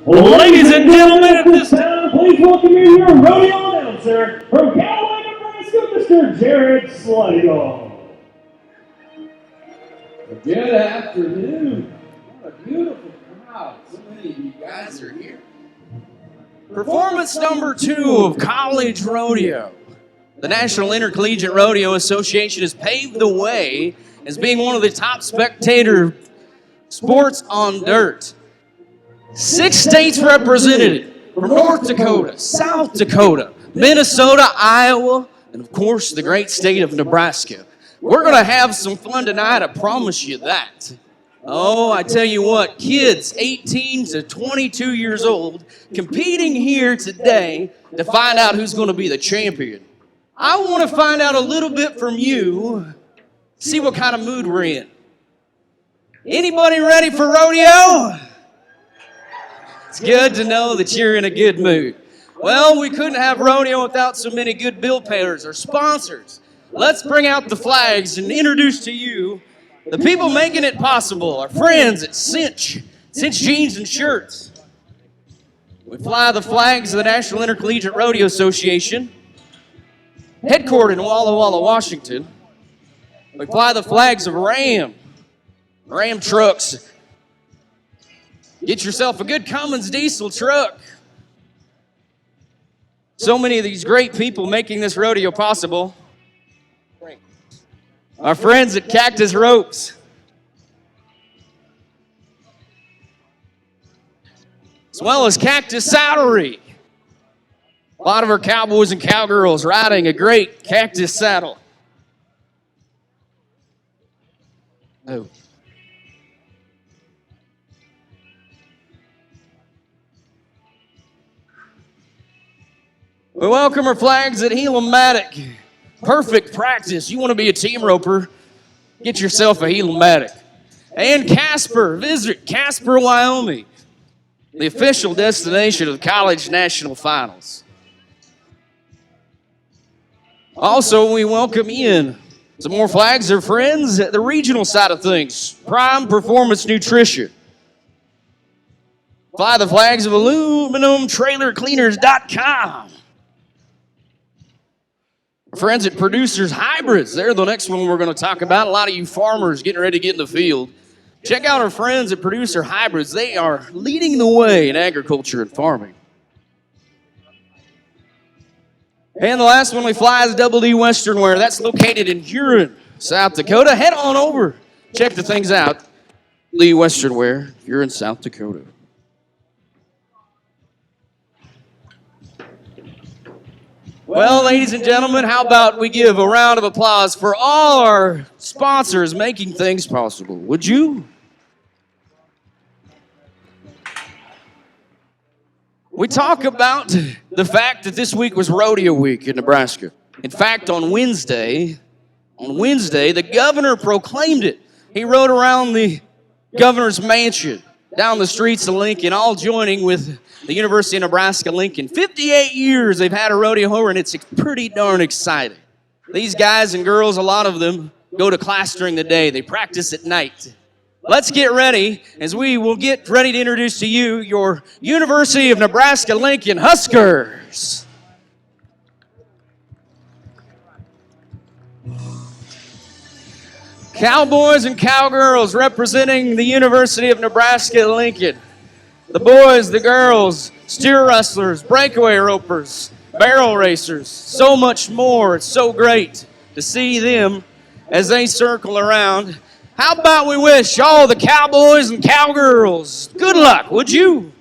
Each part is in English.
Ladies and gentlemen, at this time, please welcome your rodeo announcer from Callaway, Nebraska, Mr. Jared Sligo. Good afternoon. What a beautiful crowd. So many of you guys are here. Performance number 2 of College Rodeo. The National Intercollegiate Rodeo Association has paved the way as being one of the top spectator sports on dirt. 6 states represented from North Dakota, South Dakota, Minnesota, Iowa, and of course the great state of Nebraska. We're going to have some fun tonight, I promise you that. Oh, I tell you what, kids 18 to 22 years old competing here today to find out who's going to be the champion. I want to find out a little bit from you, see what kind of mood we're in. Anybody ready for rodeo? It's good to know that you're in a good mood. Well, we couldn't have rodeo without so many good bill payers or sponsors. Let's bring out the flags and introduce to you the people making it possible, our friends at Cinch Jeans and Shirts. We fly the flags of the National Intercollegiate Rodeo Association, headquartered in Walla Walla, Washington. We fly the flags of Ram trucks. Get yourself a good Cummins diesel truck. So many of these great people making this rodeo possible. Our friends at Cactus Ropes. As well as Cactus Saddlery. A lot of our cowboys and cowgirls riding a great cactus saddle. Oh. We welcome our flags at Helamatic. Perfect practice. You want to be a team roper, get yourself a Helamatic. And Casper, visit Casper, Wyoming, the official destination of the College National Finals. Also, we welcome in some more flags of friends at the regional side of things. Prime Performance Nutrition. Fly the flags of aluminumtrailercleaners.com. Friends at Producers Hybrids, they're the next one we're going to talk about. A lot of you farmers getting ready to get in the field. Check out our friends at Producer Hybrids. They are leading the way in agriculture and farming. And the last one we fly is Double D Western Wear. That's located in Huron, South Dakota. Head on over. Check the things out. Lee Western Wear, Huron, South Dakota. Well, ladies and gentlemen, how about we give a round of applause for all our sponsors making things possible? Would you? We talk about the fact that this week was Rodeo Week in Nebraska. In fact, on Wednesday, the governor proclaimed it. He rode around the governor's mansion down the streets of Lincoln, all joining with the University of Nebraska-Lincoln. 58 years they've had a rodeo here, and it's pretty darn exciting. These guys and girls, a lot of them, go to class during the day. They practice at night. Let's get ready as we will get ready to introduce to you your University of Nebraska-Lincoln Huskers. Cowboys and cowgirls representing the University of Nebraska-Lincoln. The boys, the girls, steer wrestlers, breakaway ropers, barrel racers, so much more. It's so great to see them as they circle around. How about we wish all the cowboys and cowgirls good luck, would you?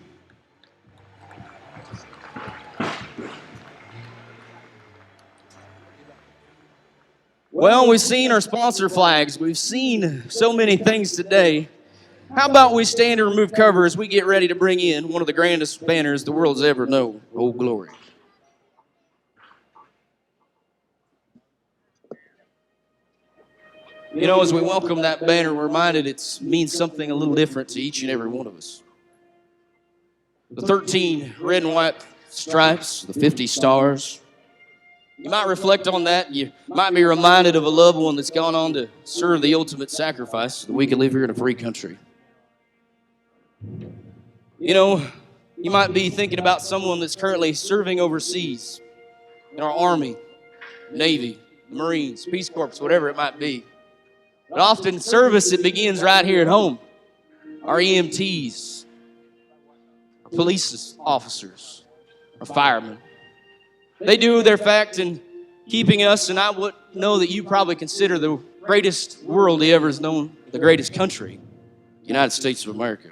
Well, we've seen our sponsor flags. We've seen so many things today. How about we stand and remove cover as we get ready to bring in one of the grandest banners the world's ever known, Old Glory. You know, as we welcome that banner, we're reminded it means something a little different to each and every one of us. The 13 red and white stripes, the 50 stars. You might reflect on that. You might be reminded of a loved one that's gone on to serve the ultimate sacrifice so that we can live here in a free country. You know, You might be thinking about someone that's currently serving overseas in our Army, Navy, Marines, Peace Corps, whatever it might be. But often service, it begins right here at home. Our EMTs, our police officers, our firemen. They do their fact in keeping us, and I would know that you probably consider the greatest world he ever has known, the greatest country, the United States of America.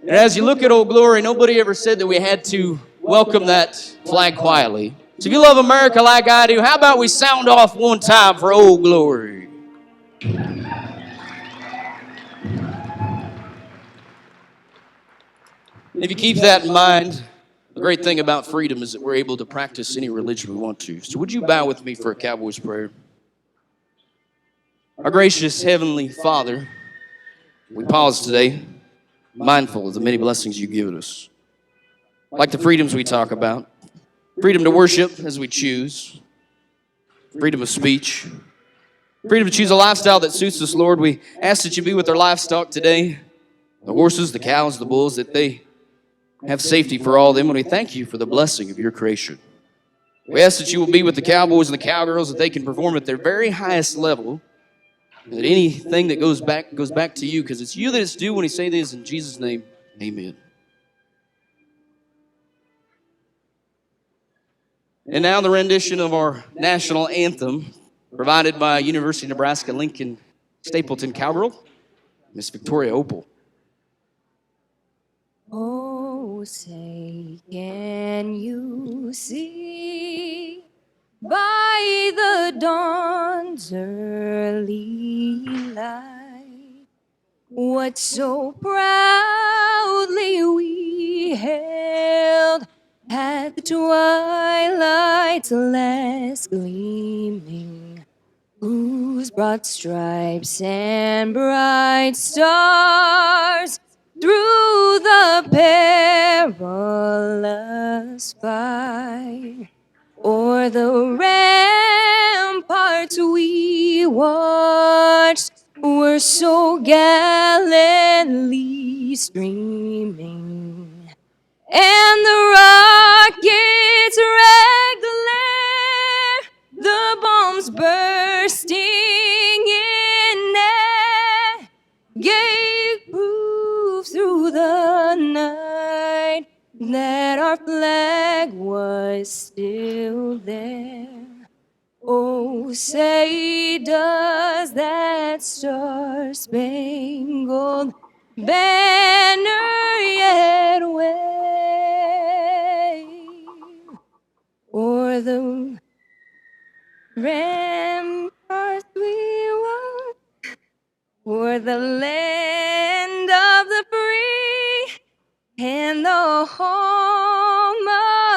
And as you look at Old Glory, nobody ever said that we had to welcome that flag quietly. So if you love America like I do, how about we sound off one time for Old Glory? If you keep that in mind, the great thing about freedom is that we're able to practice any religion we want to. So would you bow with me for a Cowboys prayer? Our gracious Heavenly Father, we pause today, mindful of the many blessings you've given us. Like the freedoms we talk about, freedom to worship as we choose, freedom of speech, freedom to choose a lifestyle that suits us, Lord. We ask that you be with our livestock today, the horses, the cows, the bulls, that they have safety for all of them, and we thank you for the blessing of your creation. We ask that you will be with the cowboys and the cowgirls, that they can perform at their very highest level, and that anything that goes back to you, because it's you that it's due when we say this in Jesus' name, amen. And now the rendition of our national anthem, provided by University of Nebraska-Lincoln Stapleton Cowgirl, Miss Victoria Opal. Oh, say, can you see by the dawn's early light what so proudly we held at the twilight's last gleaming, whose broad stripes and bright stars through the perilous fight, o'er the ramparts we watched were so gallantly streaming, and the rockets wrecked the glare, the bombs bursting in air, gave proof through the night that our flag was still there. Oh, say, does that star-spangled banner yet wave o'er the ramparts we walk, o'er the land of the free and the home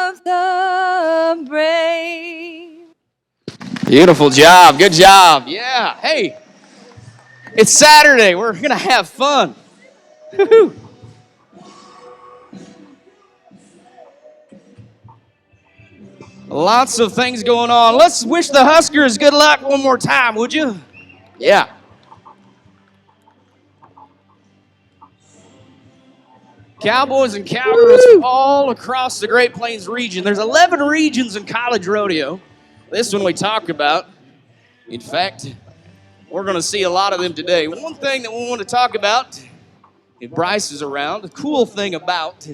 of the brave? Beautiful job. Good job. Yeah. Hey, it's Saturday. We're going to have fun. Woo-hoo. Lots of things going on. Let's wish the Huskers good luck one more time, would you? Yeah. Cowboys and Cowgirls all across the Great Plains region. There's 11 regions in college rodeo. This one we talk about. In fact, we're going to see a lot of them today. One thing that we want to talk about, if Bryce is around, the cool thing about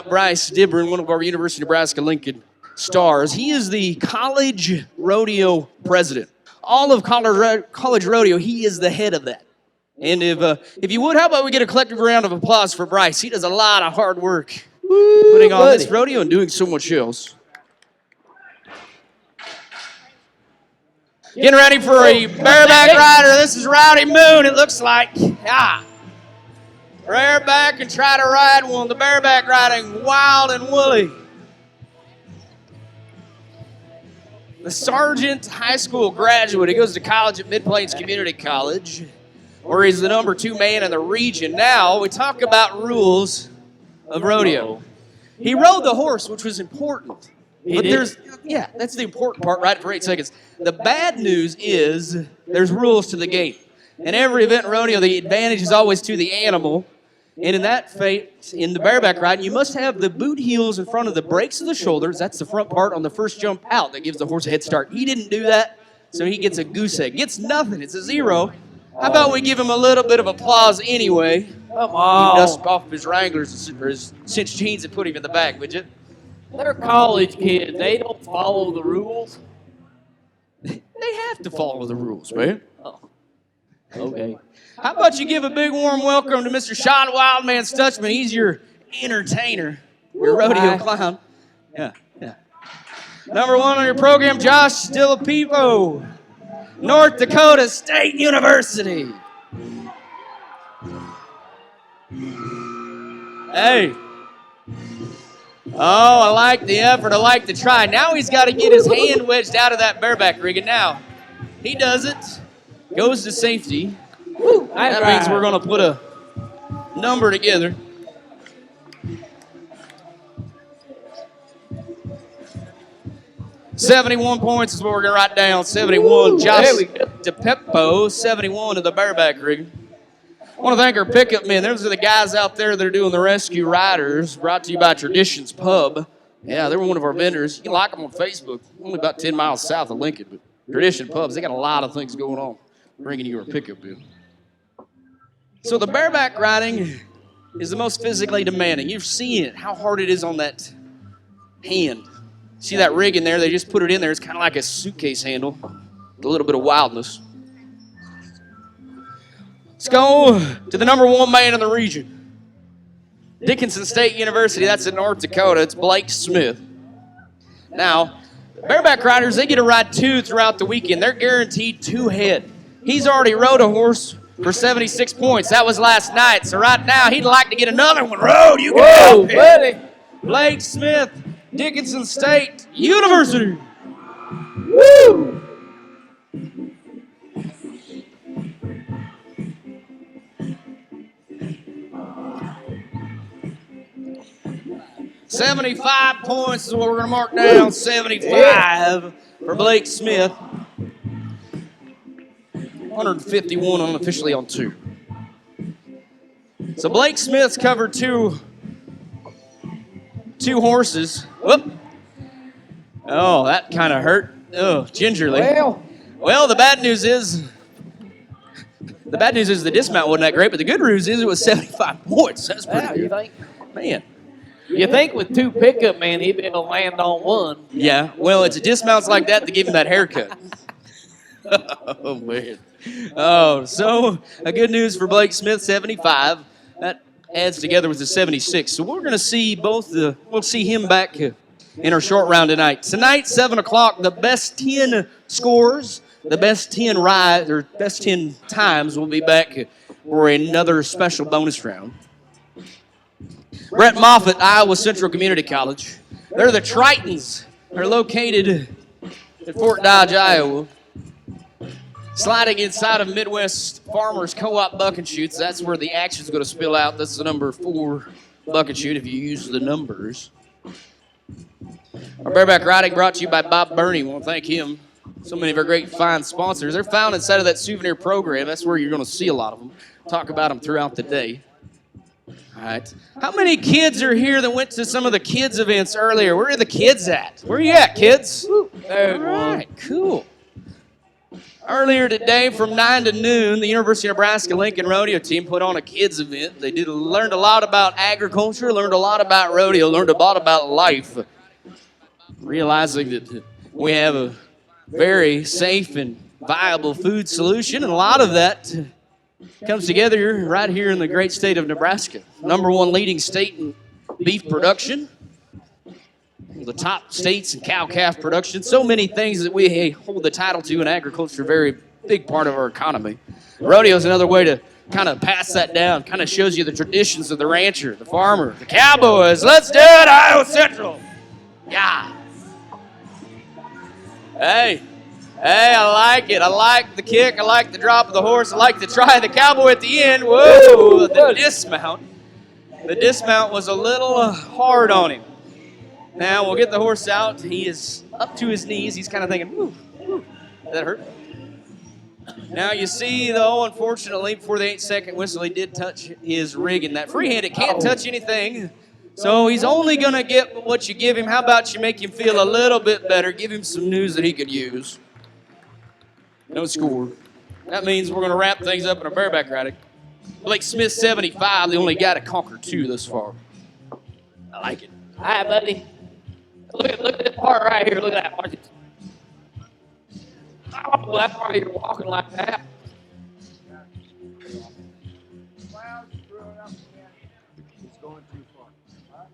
Bryce Dibron, one of our University of Nebraska-Lincoln stars, he is the college rodeo president. All of college rodeo, he is the head of that. And if you would, how about we get a collective round of applause for Bryce? He does a lot of hard work putting on this rodeo and doing so much else. Getting ready for a bareback rider. This is Rowdy Moon, it looks like. Yeah. Bareback and try to ride one. The bareback riding wild and woolly. The Sargent High School graduate. He goes to college at Mid-Plains Community College, where he's the number 2 man in the region. Now, we talk about rules of rodeo. He rode the horse, which was important. But that's the important part right for 8 seconds. The bad news is there's rules to the game. In every event in rodeo, the advantage is always to the animal. And in that fate, in the bareback riding, you must have the boot heels in front of the brakes of the shoulders. That's the front part on the first jump out that gives the horse a head start. He didn't do that, so he gets a goose egg. Gets nothing. It's a 0. How about we give him a little bit of applause anyway? Come on. He dusted off his Wranglers or his cinched jeans and put him in the back, would you? They're college kids. They don't follow the rules. They have to follow the rules, man. Oh. Okay. How about you give a big warm welcome to Mr. Sean Wildman Stutchman? He's your entertainer, your rodeo clown. Yeah. Number 1 on your program, Josh Stillapivo, North Dakota State University. Hey. Oh, I like the effort. I like the try. Now he's got to get his hand wedged out of that bareback rig. And now he does it. Goes to safety. That means we're going to put a number together. $71 points is what we're going to write down. 71. Josh DePeppo, 71 to the bareback rig. I want to thank our pickup men. Those are the guys out there that are doing the rescue riders, brought to you by Traditions Pub. Yeah, they were one of our vendors. You can like them on Facebook. Only about 10 miles south of Lincoln, but Tradition Pubs, they got a lot of things going on, bringing you our pickup in. So the bareback riding is the most physically demanding. You've seen it, how hard it is on that hand. See that rig in there? They just put it in there. It's kind of like a suitcase handle with a little bit of wildness. Let's go to the number 1 man in the region. Dickinson State University, that's in North Dakota. It's Blake Smith. Now, bareback riders, they get to ride 2 throughout the weekend. They're guaranteed 2 head. He's already rode a horse for 76 points. That was last night. So right now, he'd like to get another one rode. You go, buddy. Blake Smith, Dickinson State University. Woo! $75 points is what we're going to mark down. 75 for Blake Smith. 151 unofficially on 2. So Blake Smith's covered two horses. Whoop. Oh, that kind of hurt. Oh, gingerly. Well, the bad news is the dismount wasn't that great, but the good news is it was 75 points. That's pretty good. You think? Man. You think with 2 pickup men, he'd be able to land on 1. Yeah, well, it's a dismounts like that give him that haircut. Oh, man. Oh, so a good news for Blake Smith, 75. That adds together with the 76. So we're going to see we'll see him back in our short round tonight. Tonight, 7 o'clock, the best 10 scores, the best 10 rides, or best 10 times will be back for another special bonus round. Brett Moffitt, Iowa Central Community College. They're the Tritons. They're located at Fort Dodge, Iowa. Sliding inside of Midwest Farmers Co-op bucket chutes. That's where the action's going to spill out. That's the number 4 bucket chute if you use the numbers. Our bareback riding brought to you by Bob Burney. We want to thank him. So many of our great fine sponsors. They're found inside of that souvenir program. That's where you're going to see a lot of them. Talk about them throughout the day. All right. How many kids are here that went to some of the kids' events earlier? Where are the kids at? Where are you at, kids? All right, cool. Earlier today from 9 to noon, the University of Nebraska-Lincoln rodeo team put on a kids' event. They learned a lot about agriculture, learned a lot about rodeo, learned a lot about life, realizing that we have a very safe and viable food solution, and a lot of that comes together right here in the great state of Nebraska. Number 1 leading state in beef production. The top states in cow-calf production. So many things that we hold the title to in agriculture, a very big part of our economy. Rodeo is another way to kind of pass that down, kind of shows you the traditions of the rancher, the farmer, the cowboys. Let's do it, Iowa Central. Yeah. Hey, I like it. I like the kick. I like the drop of the horse. I like the try of the cowboy at the end. Whoa, the dismount. The dismount was a little hard on him. Now we'll get the horse out. He is up to his knees. He's kind of thinking, ooh, did that hurt? Now, you see, though, unfortunately, before the 8-second whistle, he did touch his rig in that free-handed. Can't touch anything. So he's only going to get what you give him. How about you make him feel a little bit better? Give him some news that he could use. No score. That means we're going to wrap things up in a bareback riding. Blake Smith, 75, the only guy to conquer 2 thus far. I like it. Hi, buddy. Look at this part right here. Look at that. Watch it. Oh, that's why you're walking like that.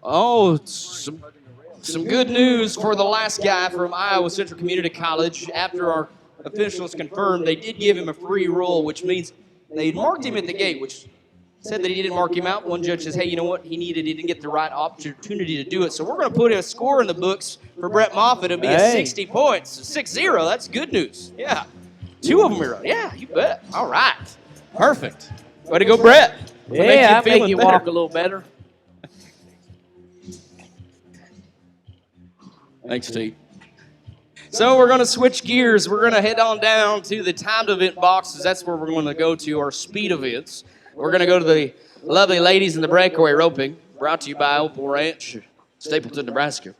Oh, some good news for the last guy from Iowa Central Community College. After our officials confirmed, they did give him a free roll, which means they marked him at the gate, which said that he didn't mark him out. One judge says, hey, you know what? He didn't get the right opportunity to do it. So we're going to put a score in the books for Brett Moffitt. It'll be a 60 points. 6-0. That's good news. Yeah. 2 of them are right. Yeah, you bet. All right. Perfect. Way to go, Brett. Yeah, I make you walk a little better. Thanks, Steve. So we're going to switch gears. We're going to head on down to the timed event boxes. That's where we're going to go to our speed events. We're going to go to the lovely ladies in the breakaway roping, brought to you by Opal Ranch, Stapleton, Nebraska.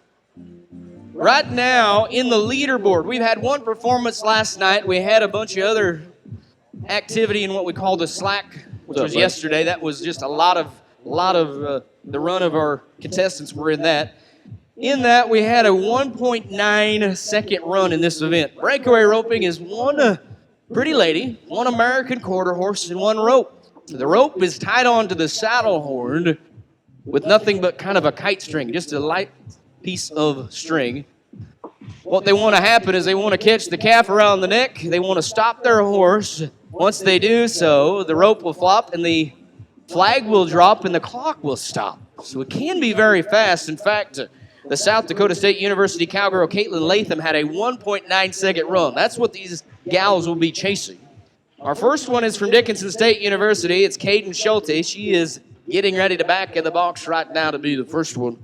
Right now, in the leaderboard, we've had one performance last night. We had a bunch of other activity in what we call the slack, which was yesterday. That was just a lot of the run of our contestants were in that. In that, we had a 1.9 second run in this event. Breakaway roping is one pretty lady, one American quarter horse, and one rope. The rope is tied onto the saddle horn with nothing but kind of a kite string, just a light piece of string. What they want to happen is they want to catch the calf around the neck. They want to stop their horse. Once they do so, the rope will flop and the flag will drop and the clock will stop. So it can be very fast. In fact, the South Dakota State University cowgirl Caitlin Latham had a 1.9 second run. That's what these gals will be chasing. Our first one is from Dickinson State University. It's Caden Schulte. She is getting ready to back in the box right now to be the first one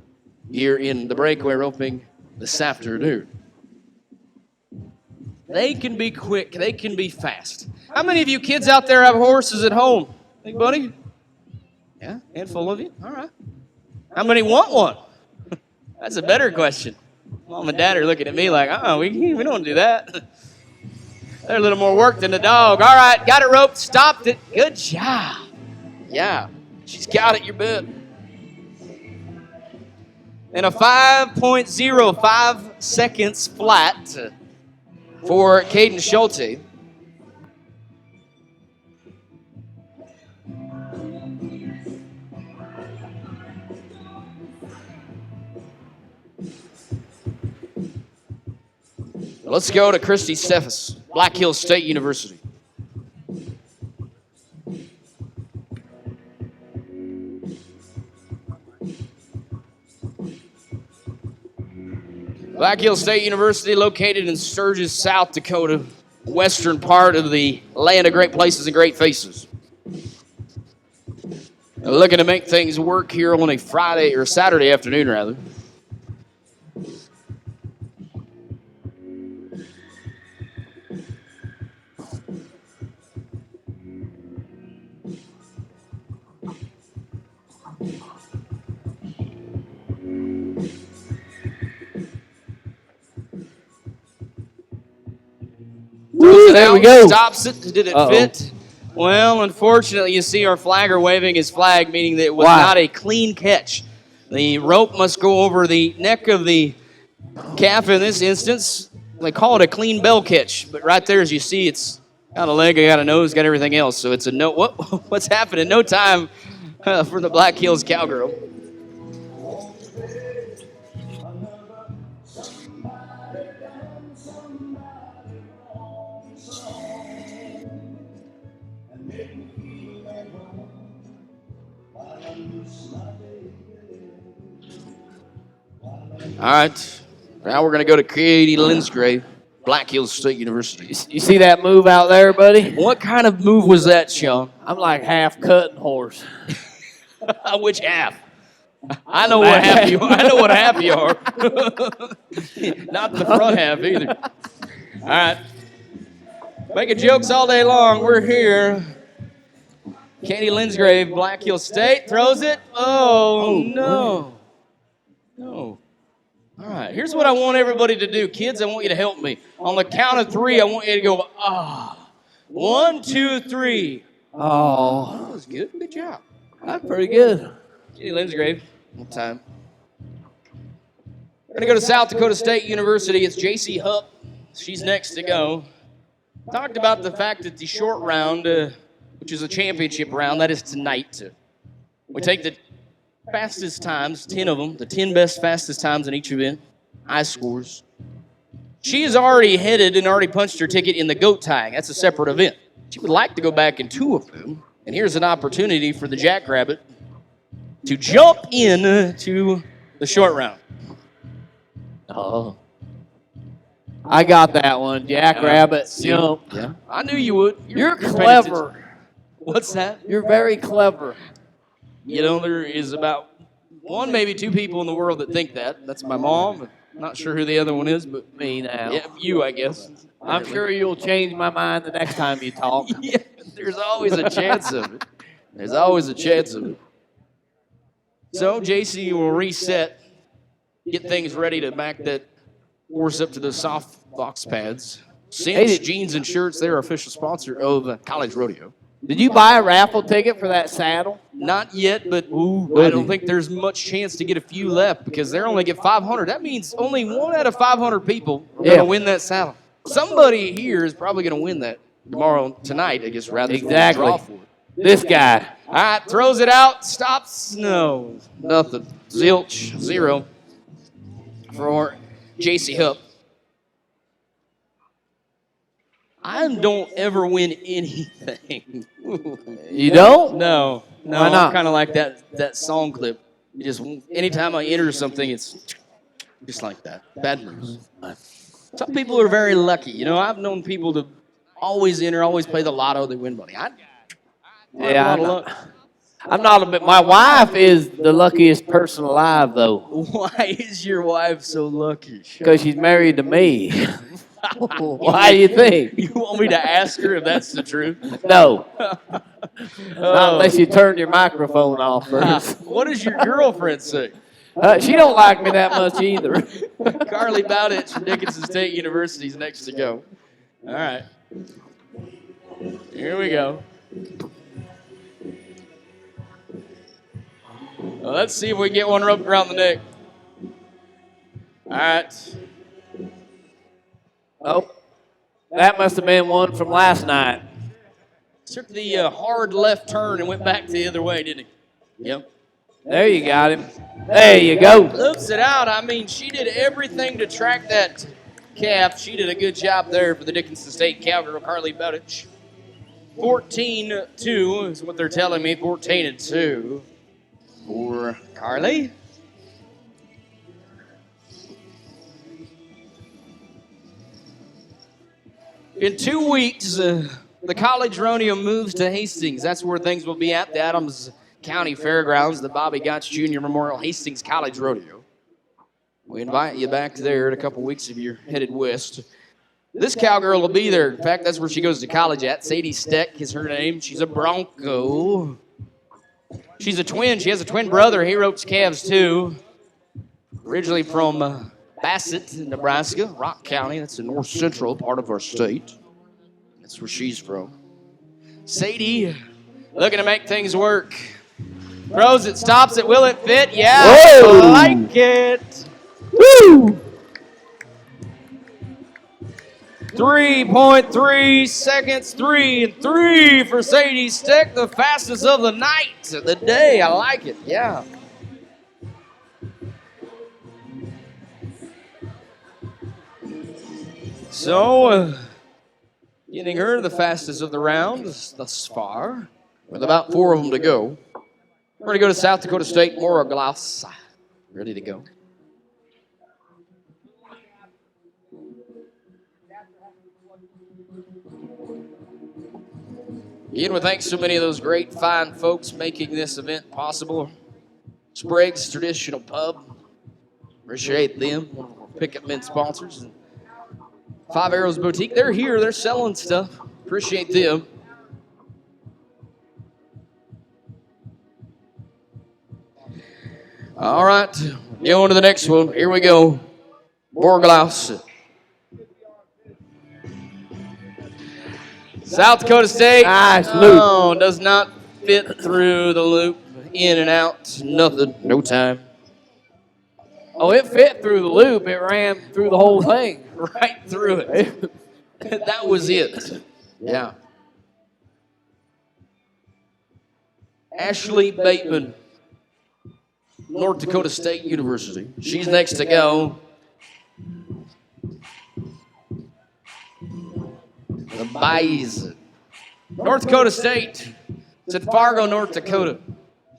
here in the breakaway roping this afternoon. They can be quick. They can be fast. How many of you kids out there have horses at home? Anybody? Yeah, handful of you. All right. How many want one? That's a better question. Mom and Dad are looking at me like, we don't do that. They're a little more work than the dog. All right, got it roped, stopped it. Good job. Yeah, she's got it, you bet. And a 5.05 seconds flat for Caden Schulte. Let's go to Christy Steffes, Black Hills State University. Black Hills State University, located in Sturgis, South Dakota, western part of the land of great places and great faces. They're looking to make things work here on a Friday or Saturday afternoon, rather. There we go. Stops it. Did it fit? Well, unfortunately, you see our flagger waving his flag, meaning that it was not a clean catch. The rope must go over the neck of the calf in this instance. They call it a clean bell catch, but right there, as you see, it's got a leg, got a nose, got everything else. So it's a no. What's happening? No time for the Black Hills Cowgirl. All right, now we're going to go to Katie Linsgrave, Black Hills State University. You see that move out there, buddy? What kind of move was that, Sean? I'm like half cutting horse. Which half? I know what half you are. I know what half you are. Not the front half either. All right. Making jokes all day long. We're here. Katie Linsgrave, Black Hill State, throws it. Oh, no. No. All right, here's what I want everybody to do. Kids, I want you to help me. On the count of 3, I want you to go, ah. 1, 2, 3. Oh, That was good. Good job. that's pretty good. Katie Linsgrave, one time. We're going to go to South Dakota State University. It's J.C. Hupp. She's next to go. Talked about the fact that the short round, which is a championship round, that is tonight. We take the fastest times, 10 of them, the 10 best fastest times in each event, high scores. She has already headed and already punched her ticket in the goat tying. That's a separate event. She would like to go back in 2 of them. And here's an opportunity for the Jackrabbit to jump in to the short round. Oh. I got that one. Jackrabbit, jump. Yeah, I knew you would. You're clever. What's that? You're very clever. You know, there is about 1, maybe 2 people in the world that think that. That's my mom. Not sure who the other one is, but Me now. yeah, you, I guess. I'm sure you'll change my mind the next time you talk. Yeah, there's always a chance of it. There's always a chance of it. So, JC will reset, get things ready to back that horse up to the soft box pads. Cinch Jeans and Shirts, they're official sponsor of College Rodeo. Did you buy a raffle ticket for that saddle? Not yet, but I don't think there's much chance to get a few left because they're only get 500. That means only 1 out of 500 people are going to win that saddle. Somebody here is probably going to win that tonight, I guess, rather than draw for it. This guy. All right, throws it out, stops, no, nothing. Zilch, 0 for J.C. Hupp. I don't ever win anything. You don't? No. Why not? I'm kind of like that song clip. You just anytime I enter something, it's just like that. Bad news. Some people are very lucky. You know, I've known people to always enter, always play the lotto, they win money. I'm not a bit. My wife is the luckiest person alive, though. Why is your wife so lucky? Because she's married to me. Why do you think? You want me to ask her if that's the truth? No. Not unless you turn your microphone off first. What does your girlfriend say? She don't like me that much either. Carly Bowditch from Dickinson State University is next to go. All right. Here we go. Well, let's see if we get one roped around the neck. All right. Oh, that must have been one from last night. Took the hard left turn and went back the other way, didn't he? Yep. There you got him. There you go. Loops it out. I mean, she did everything to track that calf. She did a good job there for the Dickinson State cowgirl, Carly Bowditch. 14-2 is what they're telling me. 14-2 for Carly. In 2 weeks, the College Rodeo moves to Hastings. That's where things will be at the Adams County Fairgrounds, the Bobby Gotch Jr. Memorial Hastings College Rodeo. We invite you back there in a couple weeks if you're headed west. This cowgirl will be there. In fact, that's where she goes to college at. Sadie Steck is her name. She's a Bronco. She's a twin. She has a twin brother. He ropes calves too. Originally from Bassett, Nebraska, Rock County. That's the north central part of our state. That's where she's from. Sadie, looking to make things work. Throws it, stops it. Will it fit? Yeah, Whoa. I like it. Woo! 3.3 seconds, 3 and 3 for Sadie Steck, the fastest of the night, the day. I like it, yeah. So, getting her the fastest of the round thus far, with about 4 of them to go. We're going to go to South Dakota State, Maura Glaus, ready to go. Again, we thank so many of those great, fine folks making this event possible. Sprague's Traditional Pub. Appreciate them, one of our pickup men sponsors. And Five Arrows Boutique. They're here. They're selling stuff. Appreciate them. All right. Going to the next one. Here we go. Borglaus. South Dakota State. Nice loop. Oh, does not fit through the loop. In and out. Nothing. No time. Oh, it fit through the loop. It ran through the whole thing. Right through it. That was it. Yeah. Ashley Bateman, North Dakota State University. She's next to go. The Bison. North Dakota State. It's at Fargo, North Dakota.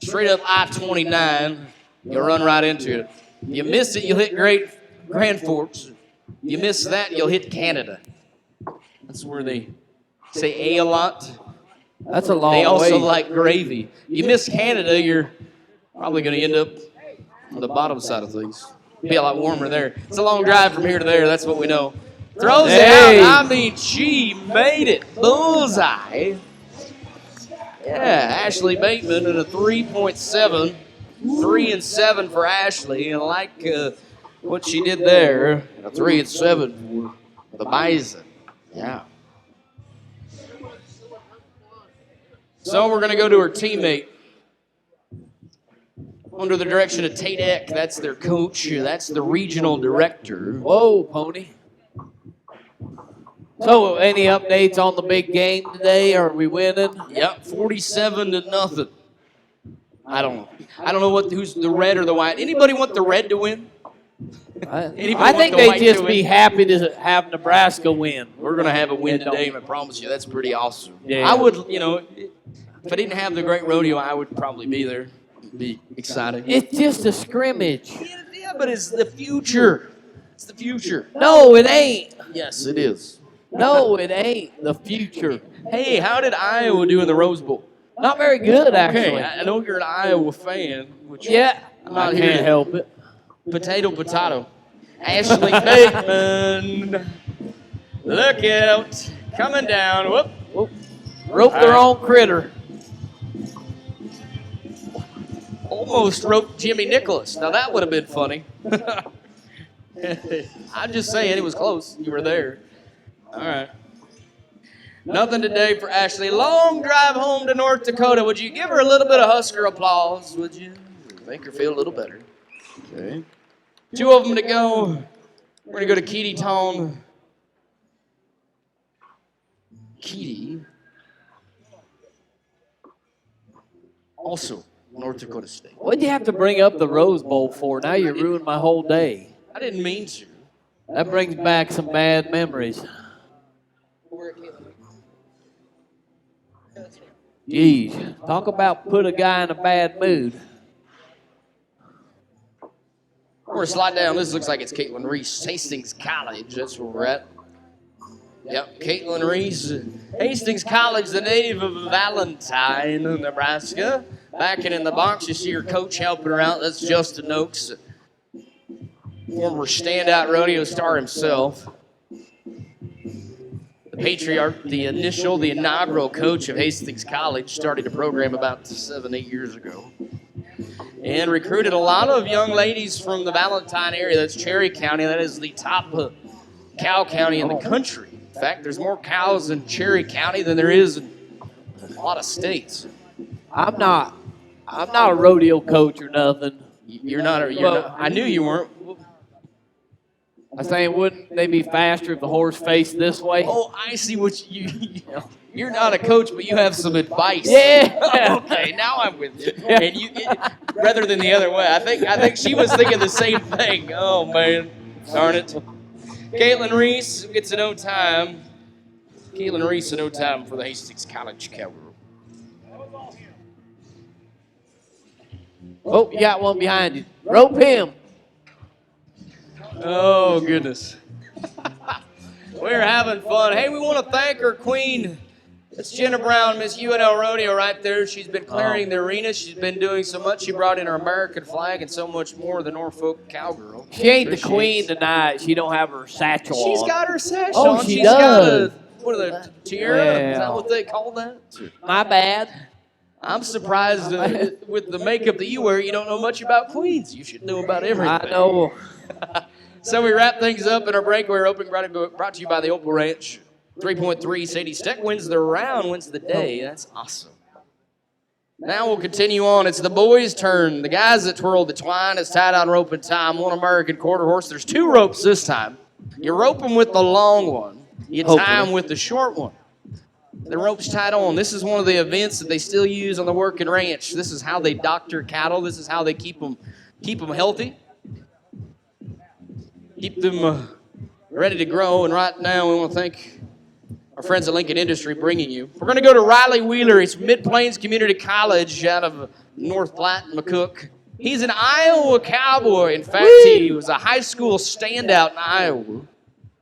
Straight up I-29. You'll run right into it. You miss it, you'll hit Grand Forks. You miss that, you'll hit Canada. That's where they say a lot. That's a long way. They also like gravy. You miss Canada, you're probably going to end up on the bottom side of things. Be a lot warmer there. It's a long drive from here to there, that's what we know. Throws it out. I mean, she made it. Bullseye. Yeah, Ashley Bateman and a 3.7. 3 and 7 for Ashley. And I like what she did there. A 3 and 7 for the Bison. Yeah. So we're going to go to her teammate. Under the direction of Tate Eck. That's their coach. That's the regional director. Whoa, Pony. So, any updates on the big game today? Are we winning? Yep, 47-0. I don't know who's the red or the white. Anybody want the red to win? I think they'd just be happy to have Nebraska win. We're going to have a win today, I promise you. That's pretty awesome. Yeah. I would, if I didn't have the great rodeo, I would probably be there. Be excited. It's just a scrimmage. Yeah, but it's the future. It's the future. No, it ain't. Yes, it is. No, it ain't the future. Hey, how did Iowa do in the Rose Bowl? Not very good, actually. Okay, I know you're an Iowa fan. Which Yeah, I'm not I here can't to help it. Potato. Ashley Bateman. Look out. Coming down. Whoop. Rope the wrong critter. Almost roped Jimmy Nicholas. Now that would have been funny. I'm just saying it was close. You were there. All right. Nothing today for Ashley. Long drive home to North Dakota. Would you give her a little bit of Husker applause? Would you? Make her feel a little better. Okay. 2 of them to go. We're going to go to Keedy Tone. Keedy. Also, North Dakota State. What'd you have to bring up the Rose Bowl for? Now you ruined my whole day. I didn't mean to. That brings back some bad memories. Jeez, talk about put a guy in a bad mood. We're going to slide down. This looks like it's Caitlin Reese, Hastings College. That's where we're at. Yep, Caitlin Reese, Hastings College, the native of Valentine, Nebraska. Backing in the box, you see her coach helping her out. That's Justin Oakes, former standout rodeo star himself. The patriarch, the inaugural coach of Hastings College, started a program about 7-8 years ago. And recruited a lot of young ladies from the Valentine area. That's Cherry County. That is the top cow county in the country. In fact, there's more cows in Cherry County than there is in a lot of states. I'm not a rodeo coach or nothing. You're not. I knew you weren't. I'm saying, wouldn't they be faster if the horse faced this way? Oh, I see what you're not a coach, but you have some advice. Yeah. Okay, now I'm with you. Yeah. And rather than the other way, I think she was thinking the same thing. Oh man, darn it. Caitlin Reese gets an O-time. Caitlin Reese an O-time for the Hastings College Cowgirl. Oh, you got one behind you. Rope him. Oh, goodness. We're having fun. Hey, we want to thank our queen, That's Jenna Brown, Miss UNL Rodeo right there. She's been clearing the arena. She's been doing so much. She brought in her American flag and so much more, the Norfolk Cowgirl. She ain't the queen tonight. She don't have her satchel on. She's got her sash Oh, on. she She's does. got what are they, tiara? Is that what they call that? My bad. I'm surprised with the makeup that you wear, you don't know much about queens. You should know about everything. I know. So we wrap things up in our breakaway opening brought to you by the Opal Ranch. 3.3, Sadie Steck wins the round, wins the day. That's awesome. Now we'll continue on. It's the boys' turn. The guys that twirl the twine. It's tied on rope and time. One American quarter horse. There's 2 ropes this time. You rope them with the long one. You tie them with the short one. The rope's tied on. This is one of the events that they still use on the working ranch. This is how they doctor cattle. This is how they keep them healthy. Keep them ready to grow. And right now we want to thank our friends at Lincoln Industry bringing you. We're going to go to Riley Wheeler. He's Mid-Plains Community College out of North Platte, McCook. He's an Iowa Cowboy. In fact, he was a high school standout in Iowa.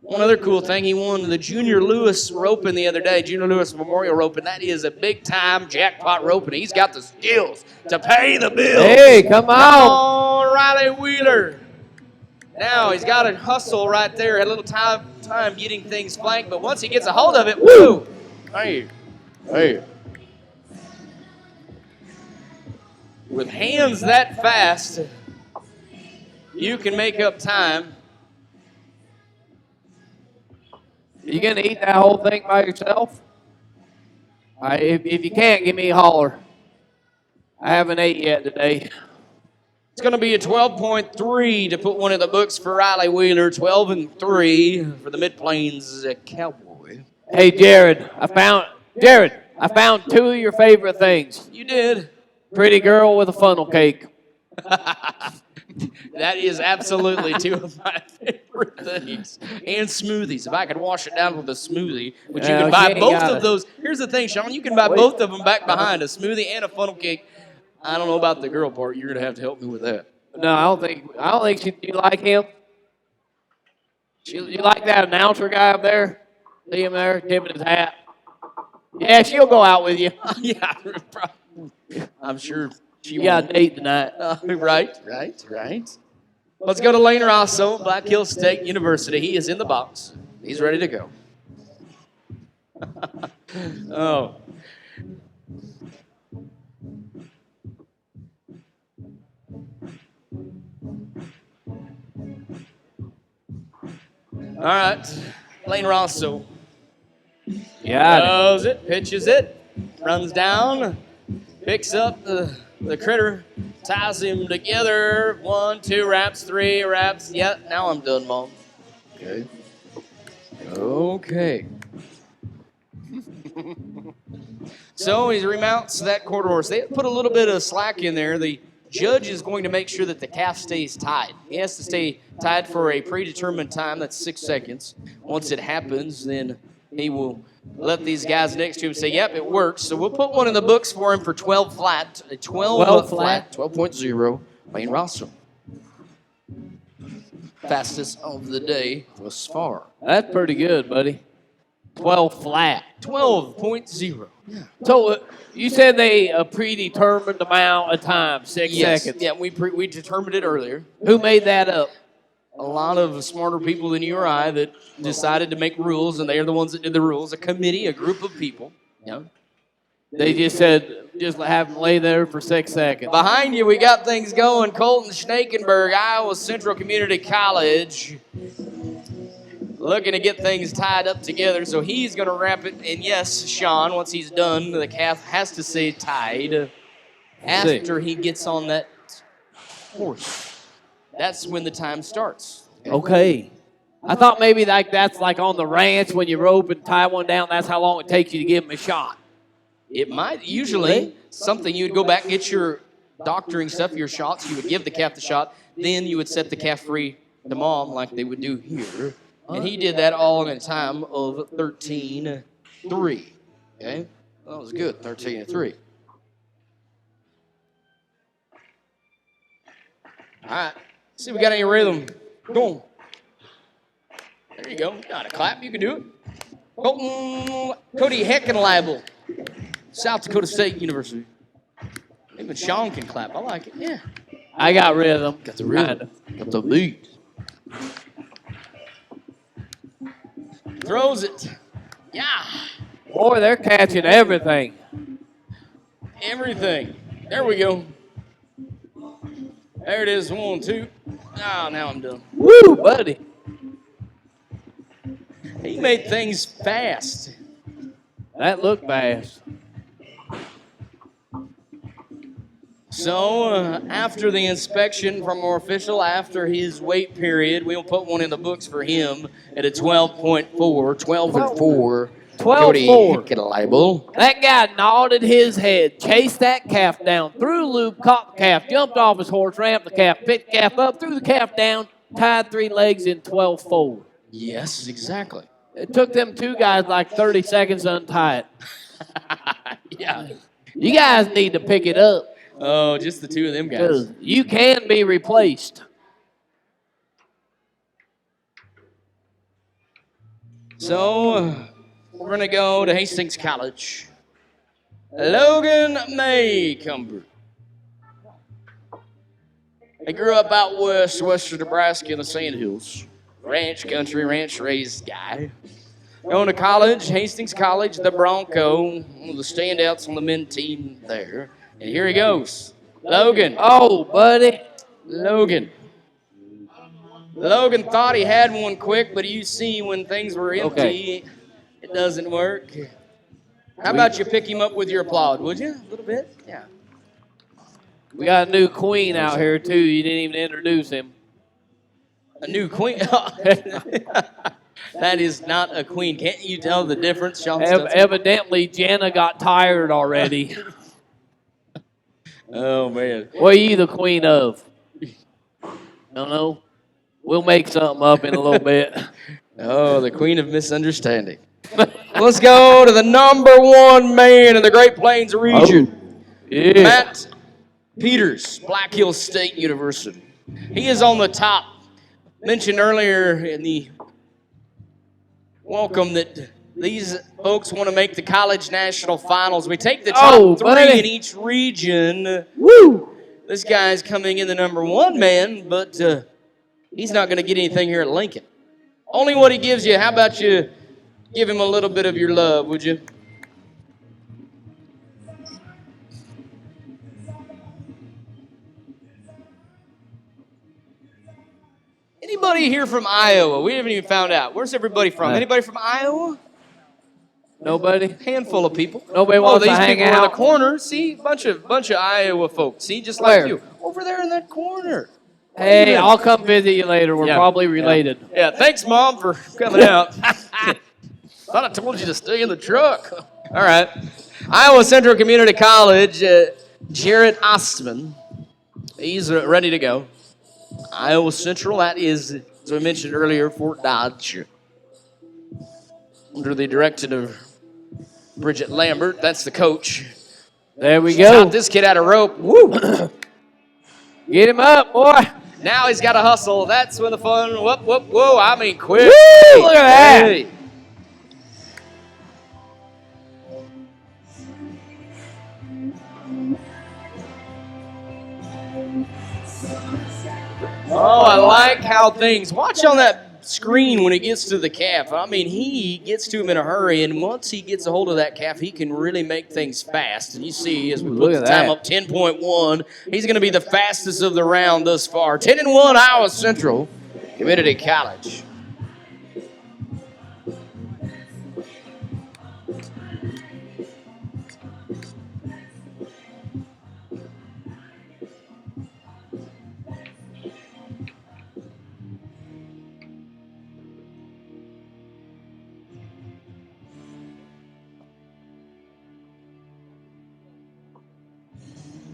One other cool thing, he won the Junior Lewis roping the other day, Junior Lewis Memorial roping. That is a big-time jackpot roping. He's got the skills to pay the bills. Hey, come on. Come on, Riley Wheeler. Now he's got to hustle right there. Had a little time getting things flanked, but once he gets a hold of it, woo! Hey. With hands that fast, you can make up time. You going to eat that whole thing by yourself? All right, if you can't, give me a holler. I haven't ate yet today. It's going to be a 12.3 to put one in the books for Riley Wheeler. 12-3 for the Mid-Plains Cowboy. Hey, Jared, I found 2 of your favorite things. You did. Pretty girl with a funnel cake. That is absolutely 2 of my favorite things. And smoothies. If I could wash it down with a smoothie, which you can buy both of those. Here's the thing, Sean. You can buy both of them back behind, a smoothie and a funnel cake. I don't know about the girl part. You're going to have to help me with that. No, I don't think you like him. You like that announcer guy up there? See him there, tipping his hat? Yeah, she'll go out with you. Yeah, I'm sure she got a date tonight. Right. Let's go to Lane Rosso, Black Hills State University. He is in the box. He's ready to go. Oh. All right, Lane Rosso. Yeah. Throws it, pitches it, runs down, picks up the critter, ties him together. 1, 2 wraps, 3 wraps. Yeah, now I'm done, Mom. Okay. So he remounts that quarter horse. They put a little bit of slack in there. The judge is going to make sure that the calf stays tied. He has to stay tied for a predetermined time. That's 6 seconds. Once it happens, then he will let these guys next to him say, yep, it works. So we'll put one in the books for him for 12 flat. 12 flat. 12.0. Lane Rosso. Fastest of the day thus far. That's pretty good, buddy. 12 flat. 12.0. Yeah. So you said they a predetermined amount of time, 6 seconds. Yeah, we determined it earlier. Who made that up? A lot of smarter people than you or I that decided to make rules, and they are the ones that did the rules. A committee, a group of people. Yeah. They just said, just have them lay there for 6 seconds. Behind you, we got things going. Colton Schnakenberg, Iowa Central Community College, looking to get things tied up together. So he's going to wrap it. And yes, Sean, once he's done, the calf has to stay tied after he gets on that horse. That's when the time starts. Okay. I thought maybe that's like on the ranch when you rope and tie one down. That's how long it takes you to give him a shot. It might. Usually, something you would go back and get your doctoring stuff, your shots. You would give the calf the shot. Then you would set the calf free to mom like they would do here. And he did that all in a time of 13-3. Okay? That was good, 13-3. All right. See if we got any rhythm. Go on. There you go. Got a clap. You can do it. Cody Heckenlabel, South Dakota State University. Even Sean can clap. I like it. Yeah. I got rhythm. Got the rhythm. Got the beat. Throws it. Yeah. Boy, they're catching everything. Everything. There we go. There it is. 1, 2. Ah, now I'm done. Woo, buddy. He made things fast. That looked fast. So, after the inspection from our official, after his wait period, we'll put one in the books for him at a 12.4, 12 and 4. 12-4. Label. That guy nodded his head, chased that calf down, threw the loop, caught the calf, jumped off his horse, ramped the calf, picked the calf up, threw the calf down, tied 3 legs in 12-4. Yes, exactly. It took them 2 guys like 30 seconds to untie it. Yeah. You guys need to pick it up. Oh, just the 2 of them guys. You can be replaced. So, we're going to go to Hastings College. Logan Maycumber. He grew up out west, western Nebraska in the Sandhills. Ranch country, ranch-raised guy. Going to college, Hastings College, the Bronco, one of the standouts on the men team there. And here he goes. Logan. Oh, buddy. Logan. Logan thought he had one quick, but you see when things were empty, it doesn't work. How about you pick him up with your applaud, would you? A little bit? Yeah. We got a new queen out here, too. You didn't even introduce him. A new queen? That is not a queen. Can't you tell the difference, Sean? Evidently, Jenna got tired already. Oh, man. What are you the queen of? Don't know. We'll make something up in a little bit. Oh, the queen of misunderstanding. Let's go to the number 1 man in the Great Plains region. Yeah. Matt Peters, Black Hills State University. He is on the top. Mentioned earlier in the welcome that these folks want to make the college national finals. We take the top 3 in each region. Woo! This guy's coming in the number 1 man, but he's not going to get anything here at Lincoln. Only what he gives you. How about you give him a little bit of your love, would you? Anybody here from Iowa? We haven't even found out. Where's everybody from? Anybody from Iowa? Nobody? Handful of people. Nobody wants to hang these people out? in the corner. See, bunch of Iowa folks. See, just like you. Over there in that corner. Hey, I'll come visit you later. We're probably related. Yeah, thanks, Mom, for coming out. Thought I told you to stay in the truck. All right. Iowa Central Community College, Jarrett Ostman. He's ready to go. Iowa Central, that is, as we mentioned earlier, Fort Dodge. Under the direction of Bridget Lambert, that's the coach. There we go. Got this kid out of rope. Woo! Get him up, boy. Now he's got to hustle. That's when the fun, whoa, I mean quick. Woo! Look at that. Hey. Oh, I like how things, watch on that screen when it gets to the calf. I mean, he gets to him in a hurry, and once he gets a hold of that calf, he can really make things fast. And you see, as we put the time up, 10.1, he's going to be the fastest of the round thus far. 10-1, Iowa Central Community College.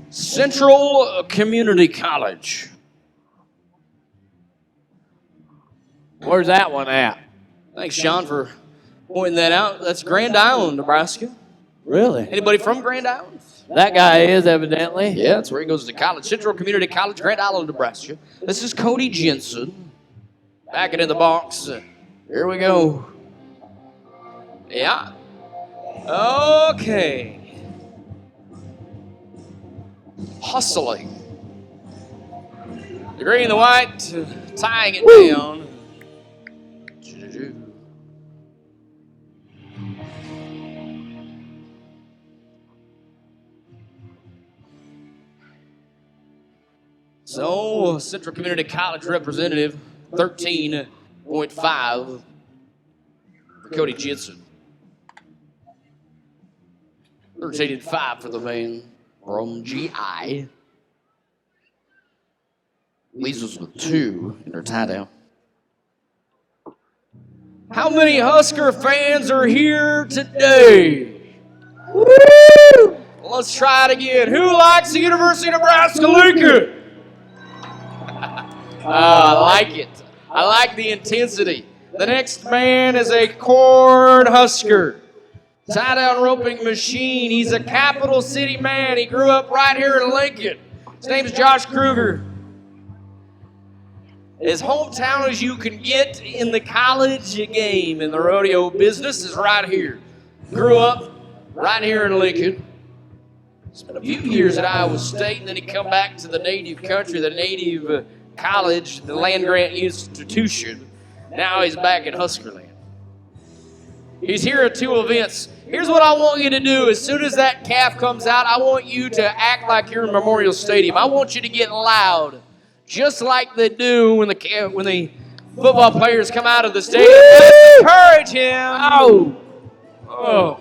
Central Community College. Where's that one at? Thanks, Sean, for pointing that out. That's Grand Island, Nebraska. Really? Anybody from Grand Island? That guy is, evidently. Yeah, that's where he goes to college. Central Community College, Grand Island, Nebraska. This is Cody Jensen. Back it in the box. Here we go. Yeah. Okay. Hustling. The green and the white, tying it down. So, Central Community College representative, 13.5 for Cody Jensen. 13.5 for the man from GI. Leaves us with 2 in her tie down. How many Husker fans are here today? Woo! Let's try it again. Who likes the University of Nebraska-Lincoln? I like it. I like the intensity. The next man is a Corn Husker. Tie-down roping machine. He's a capital city man. He grew up right here in Lincoln. His name is Josh Kruger. As hometown as you can get in the college game in the rodeo business is right here. Grew up right here in Lincoln. Spent a few years at Iowa State, and then he come back to the native country, the native college, the land-grant institution. Now he's back in Huskerland. He's here at 2 events. Here's what I want you to do. As soon as that calf comes out, I want you to act like you're in Memorial Stadium. I want you to get loud, just like they do when the football players come out of the stadium. Encourage him. Oh.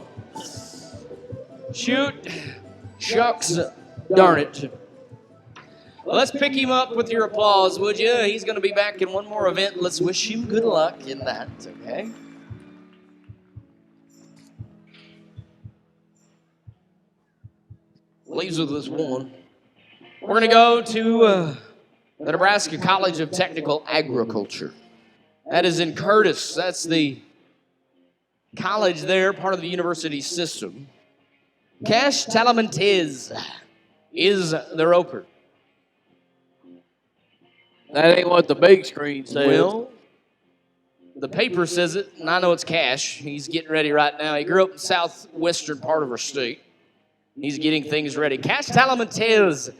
Shoot. Shucks. Darn it. Well, let's pick him up with your applause, would you? He's going to be back in one more event. Let's wish him good luck in that, okay? Leaves with this one. We're going to go to the Nebraska College of Technical Agriculture. That is in Curtis. That's the college there, part of the university system. Cash Talamantes is the roper. That ain't what the big screen says. Well, the paper says it, and I know it's Cash. He's getting ready right now. He grew up in the southwestern part of our state. He's getting things ready. Cash Talamantes,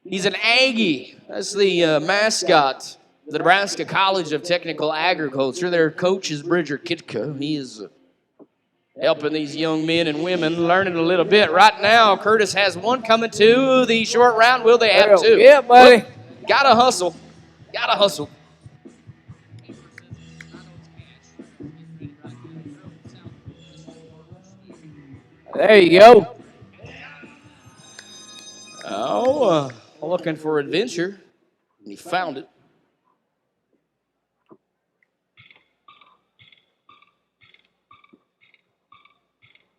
he's an Aggie. That's the mascot, the Nebraska College of Technical Agriculture. Their coach is Bridger Kitka. He is helping these young men and women learning a little bit. Right now, Curtis has one coming to the short round. Will they have 2? Yeah, buddy. Gotta hustle. Gotta hustle. There you go. Oh, looking for adventure. And he found it.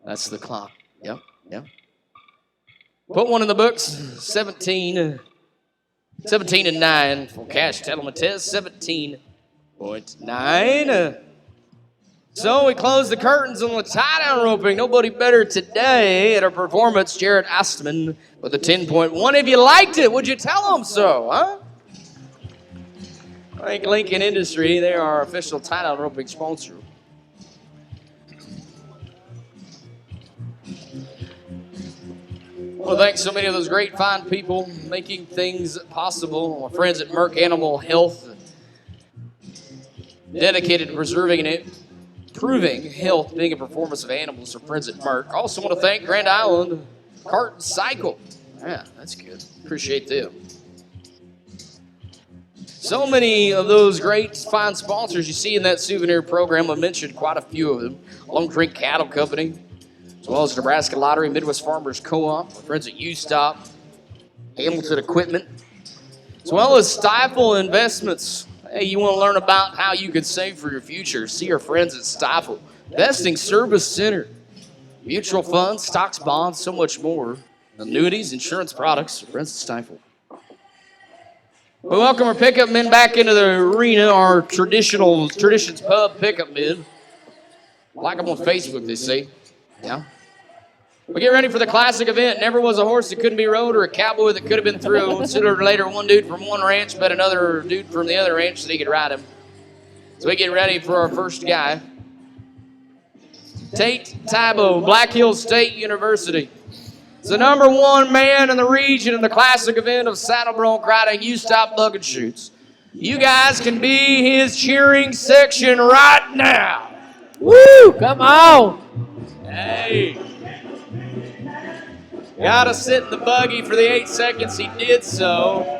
That's the clock. Yep. Put one in the books. 17 and 9 for Cash Talamantes. 17.9. So we close the curtains on the tie-down roping. Nobody better today at our performance. Jared Ostman with a 10.1. If you liked it, would you tell them so, huh? I think Lincoln Industry, they are our official tie-down roping sponsor. I want to thank so many of those great, fine people making things possible. My friends at Merck Animal Health, dedicated to preserving and improving health, being a performance of animals. Our friends at Merck. Also want to thank Grand Island Cart and Cycle. Yeah, that's good. Appreciate them. So many of those great, fine sponsors you see in that souvenir program. I mentioned quite a few of them. Long Creek Cattle Company, as well as Nebraska Lottery, Midwest Farmers Co-op, our friends at U-Stop, Hamilton Equipment, as well as Stifle Investments. Hey, you want to learn about how you can save for your future? See our friends at Stifle. Investing Service Center, mutual funds, stocks, bonds, so much more. Annuities, insurance products, our friends at Stifle. We welcome our pickup men back into the arena, our Traditions Pub pickup men. Like them on Facebook, they say. Yeah. We get ready for the classic event. Never was a horse that couldn't be rode or a cowboy that could have been through. Sooner or later, one dude from one ranch bet another dude from the other ranch that he could ride him. So we get ready for our first guy. Tate Tybo, Black Hills State University. It's the #1 man in the region in the classic event of saddle bronc riding. You stop bucket shoots. You guys can be his cheering section right now. Woo! Come on! Hey. Gotta sit in the buggy for the 8 seconds he did so.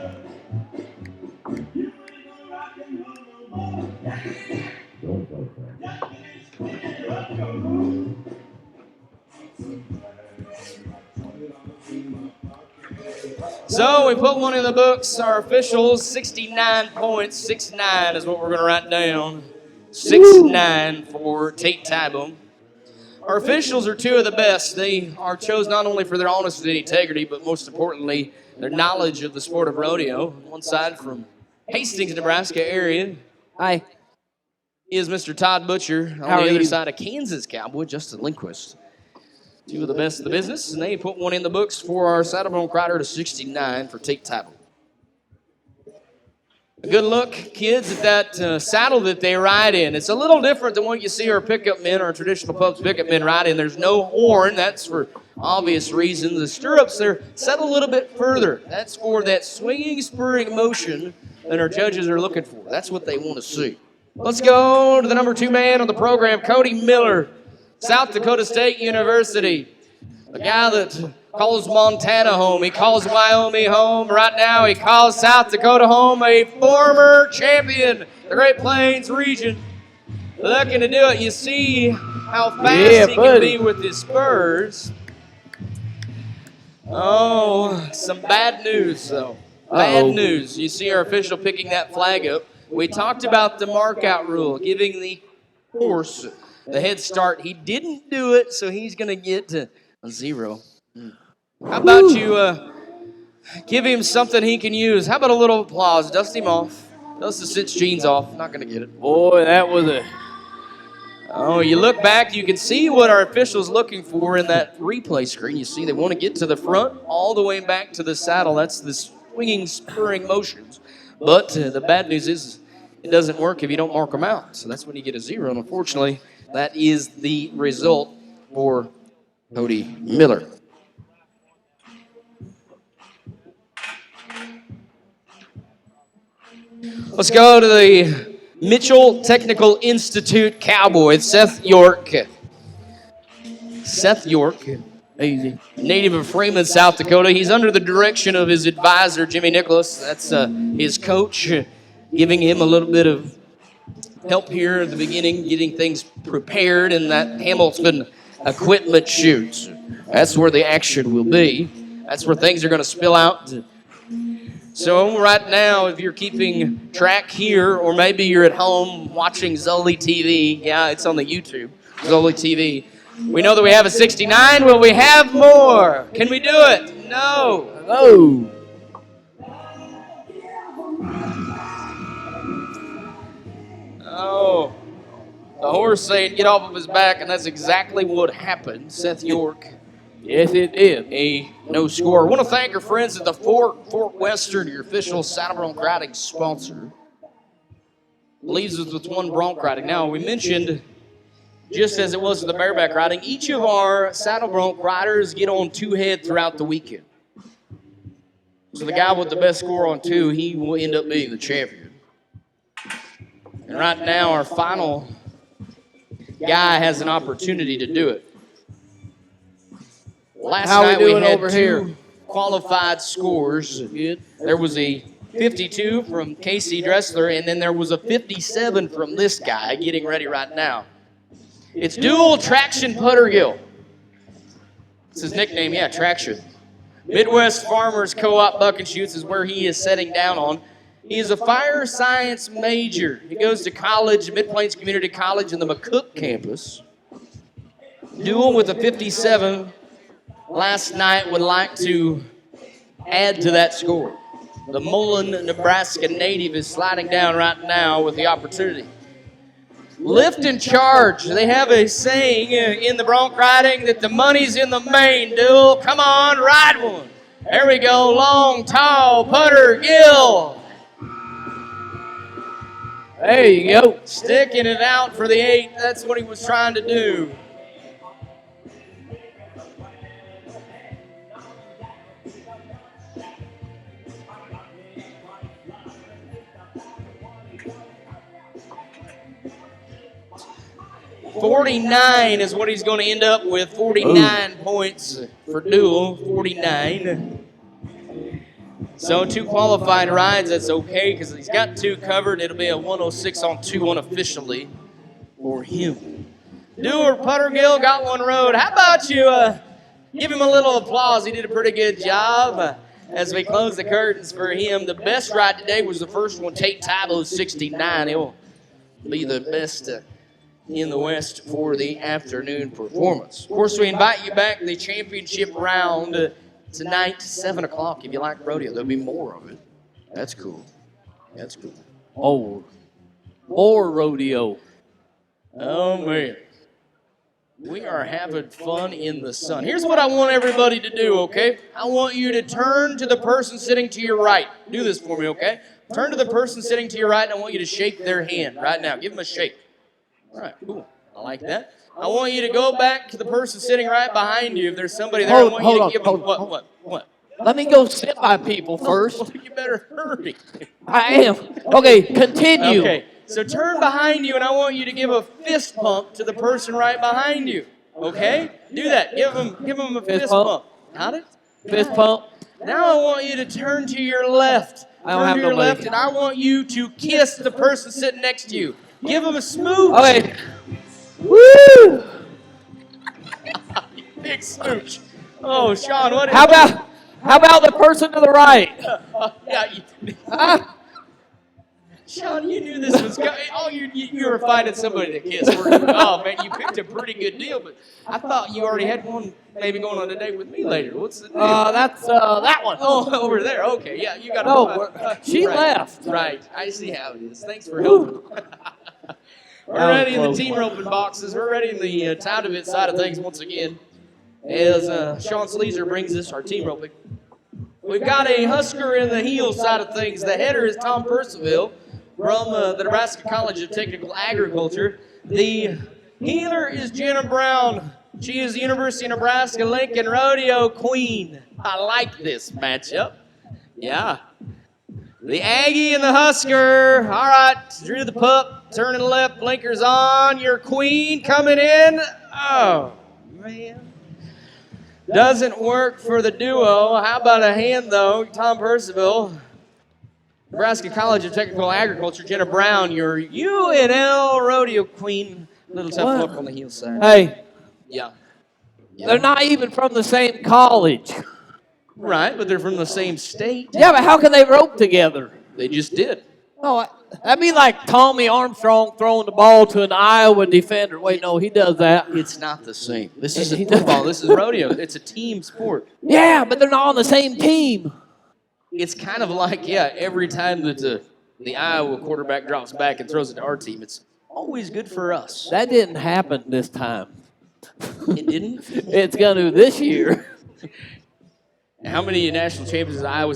So we put one in the books. Our officials, 69 points. 6-9 is what we're going to write down. 6-9 for Tate Tybo. Our officials are two of the best. They are chosen not only for their honesty and integrity, but most importantly, their knowledge of the sport of rodeo. On one side from Hastings, Nebraska area. Hi. He is Mr. Todd Butcher. On the other side, a Kansas cowboy, Justin Lindquist. Two of the best of the business, and they put one in the books for our saddle bronc rider to 69 for Tate Tybo. A good look, kids, at that saddle that they ride in. It's a little different than what you see our pickup men, our traditional pubs pickup men ride in. There's no horn. That's for obvious reasons. The stirrups, they're set a little bit further. That's for that swinging, spurring motion that our judges are looking for. That's what they want to see. Let's go to the #2 man on the program, Cody Miller, South Dakota State University. The guy that calls Montana home. He calls Wyoming home. Right now, he calls South Dakota home. A former champion, the Great Plains region. Looking to do it. You see how fast he can be with his spurs. Oh, some bad news, though. Bad news. You see our official picking that flag up. We talked about the markout rule, giving the horse the head start. He didn't do it, so he's going to get a 0. How about you give him something he can use? How about a little applause? Dust him off. Dust the 6 jeans off. Not going to get it. Boy, that was a... Oh, you look back, you can see what our official's looking for in that replay screen. You see they want to get to the front, all the way back to the saddle. That's the swinging, spurring motions. But the bad news is it doesn't work if you don't mark them out. So that's when you get a 0. And unfortunately, that is the result for Cody Miller. Let's go to the Mitchell Technical Institute Cowboy, Seth York. Seth York, native of Freeman, South Dakota. He's under the direction of his advisor, Jimmy Nicholas. That's his coach, giving him a little bit of help here at the beginning, getting things prepared in that Hamilton equipment chute. That's where the action will be. That's where things are going to spill out. So right now, if you're keeping track here, or maybe you're at home watching Zoli TV, yeah, it's on the YouTube, Zoli TV. We know that we have a 69. Will we have more? Can we do it? No. Oh. Oh. The horse saying get off of his back, and that's exactly what happened. Seth York. Yes, it did. A no score. I want to thank our friends at the Fort Western, your official saddle bronc riding sponsor. Leaves us with one bronc riding. Now, we mentioned, just as it was with the bareback riding, each of our saddle bronc riders get on 2 head throughout the weekend. So the guy with the best score on 2, he will end up being the champion. And right now, our final guy has an opportunity to do it. Last night we had over 2 qualified scores. There was a 52 from Casey Dressler, and then there was a 57 from this guy getting ready right now. It's dual traction putter gill. It's his nickname, yeah, traction. Midwest Farmers Co-op Buck and Shoots is where he is setting down on. He is a fire science major. He goes to college, Mid-Plains Community College in the McCook campus. Dual with a 57. Last night would like to add to that score. The Mullen, Nebraska native is sliding down right now with the opportunity. Lift and charge. They have a saying in the bronc riding that the money's in the main, duel. Come on, ride one. There we go. Long, tall, putter, gill. There you go. Sticking it out for the 8. That's what he was trying to do. 49 is what he's going to end up with. 49 points for dual. 49. So 2 qualified rides, that's okay because he's got 2 covered. It'll be a 106 on 2 unofficially for him. Dewar Puttergill got 1 rode. How about you give him a little applause? He did a pretty good job as we close the curtains for him. The best ride today was the first one, Tate Tybo 69. He'll be the best in the West for the afternoon performance. Of course, we invite you back to the championship round tonight, 7 o'clock. If you like rodeo, there'll be more of it. That's cool. That's cool. Oh, more rodeo. Oh, man. We are having fun in the sun. Here's what I want everybody to do, okay? I want you to turn to the person sitting to your right. Do this for me, okay? Turn to the person sitting to your right, and I want you to shake their hand right now. Give them a shake. All right, cool. I like that. I want you to go back to the person sitting right behind you. If there's somebody there, I want you to give them what? Let me go sit by people first. Well, you better hurry. I am. Okay, continue. Okay, so turn behind you, and I want you to give a fist pump to the person right behind you. Okay? Do that. Give them a fist pump. Got it? Fist pump. Now I want you to turn to your left. I don't have Turn to your nobody. left, and I want you to kiss the person sitting next to you. Give them a smooch. Okay. Woo! Big smooch. Oh, Sean, what? How about the person to the right? Sean, you knew this was coming. Oh, you were finding somebody to kiss. Oh, man, you picked a pretty good deal, but I thought you already had one maybe going on a date with me later. What's the deal? That's that one. Oh, over there. Okay, yeah, you got to. She left. Right, I see how it is. Thanks for helping. We're ready in the team roping boxes. We're ready in the time event side of things once again. As Sean Sleazer brings us our team roping. We've got a Husker in the heel side of things. The header is Tom Percival from the Nebraska College of Technical Agriculture. The healer is Jenna Brown. She is the University of Nebraska-Lincoln Rodeo Queen. I like this matchup. Yeah. The Aggie and the Husker. All right, Drew the pup, turning left, blinkers on. Your Queen coming in. Oh, man. Doesn't work for the duo. How about a hand, though? Tom Percival. Nebraska College of Technical Agriculture, Jenna Brown, your UNL Rodeo Queen. Little tough look on the heel side. Hey. Yeah. They're not even from the same college. Right, but they're from the same state. Yeah, but how can they rope together? They just did. Oh, that'd be like Tommy Armstrong throwing the ball to an Iowa defender. Wait, no, he does that. It's not the same. This isn't football. This is rodeo. It's a team sport. Yeah, but they're not on the same team. It's kind of like, every time that the Iowa quarterback drops back and throws it to our team, it's always good for us. That didn't happen this time. It didn't? It's going to this year. How many national champions Iowa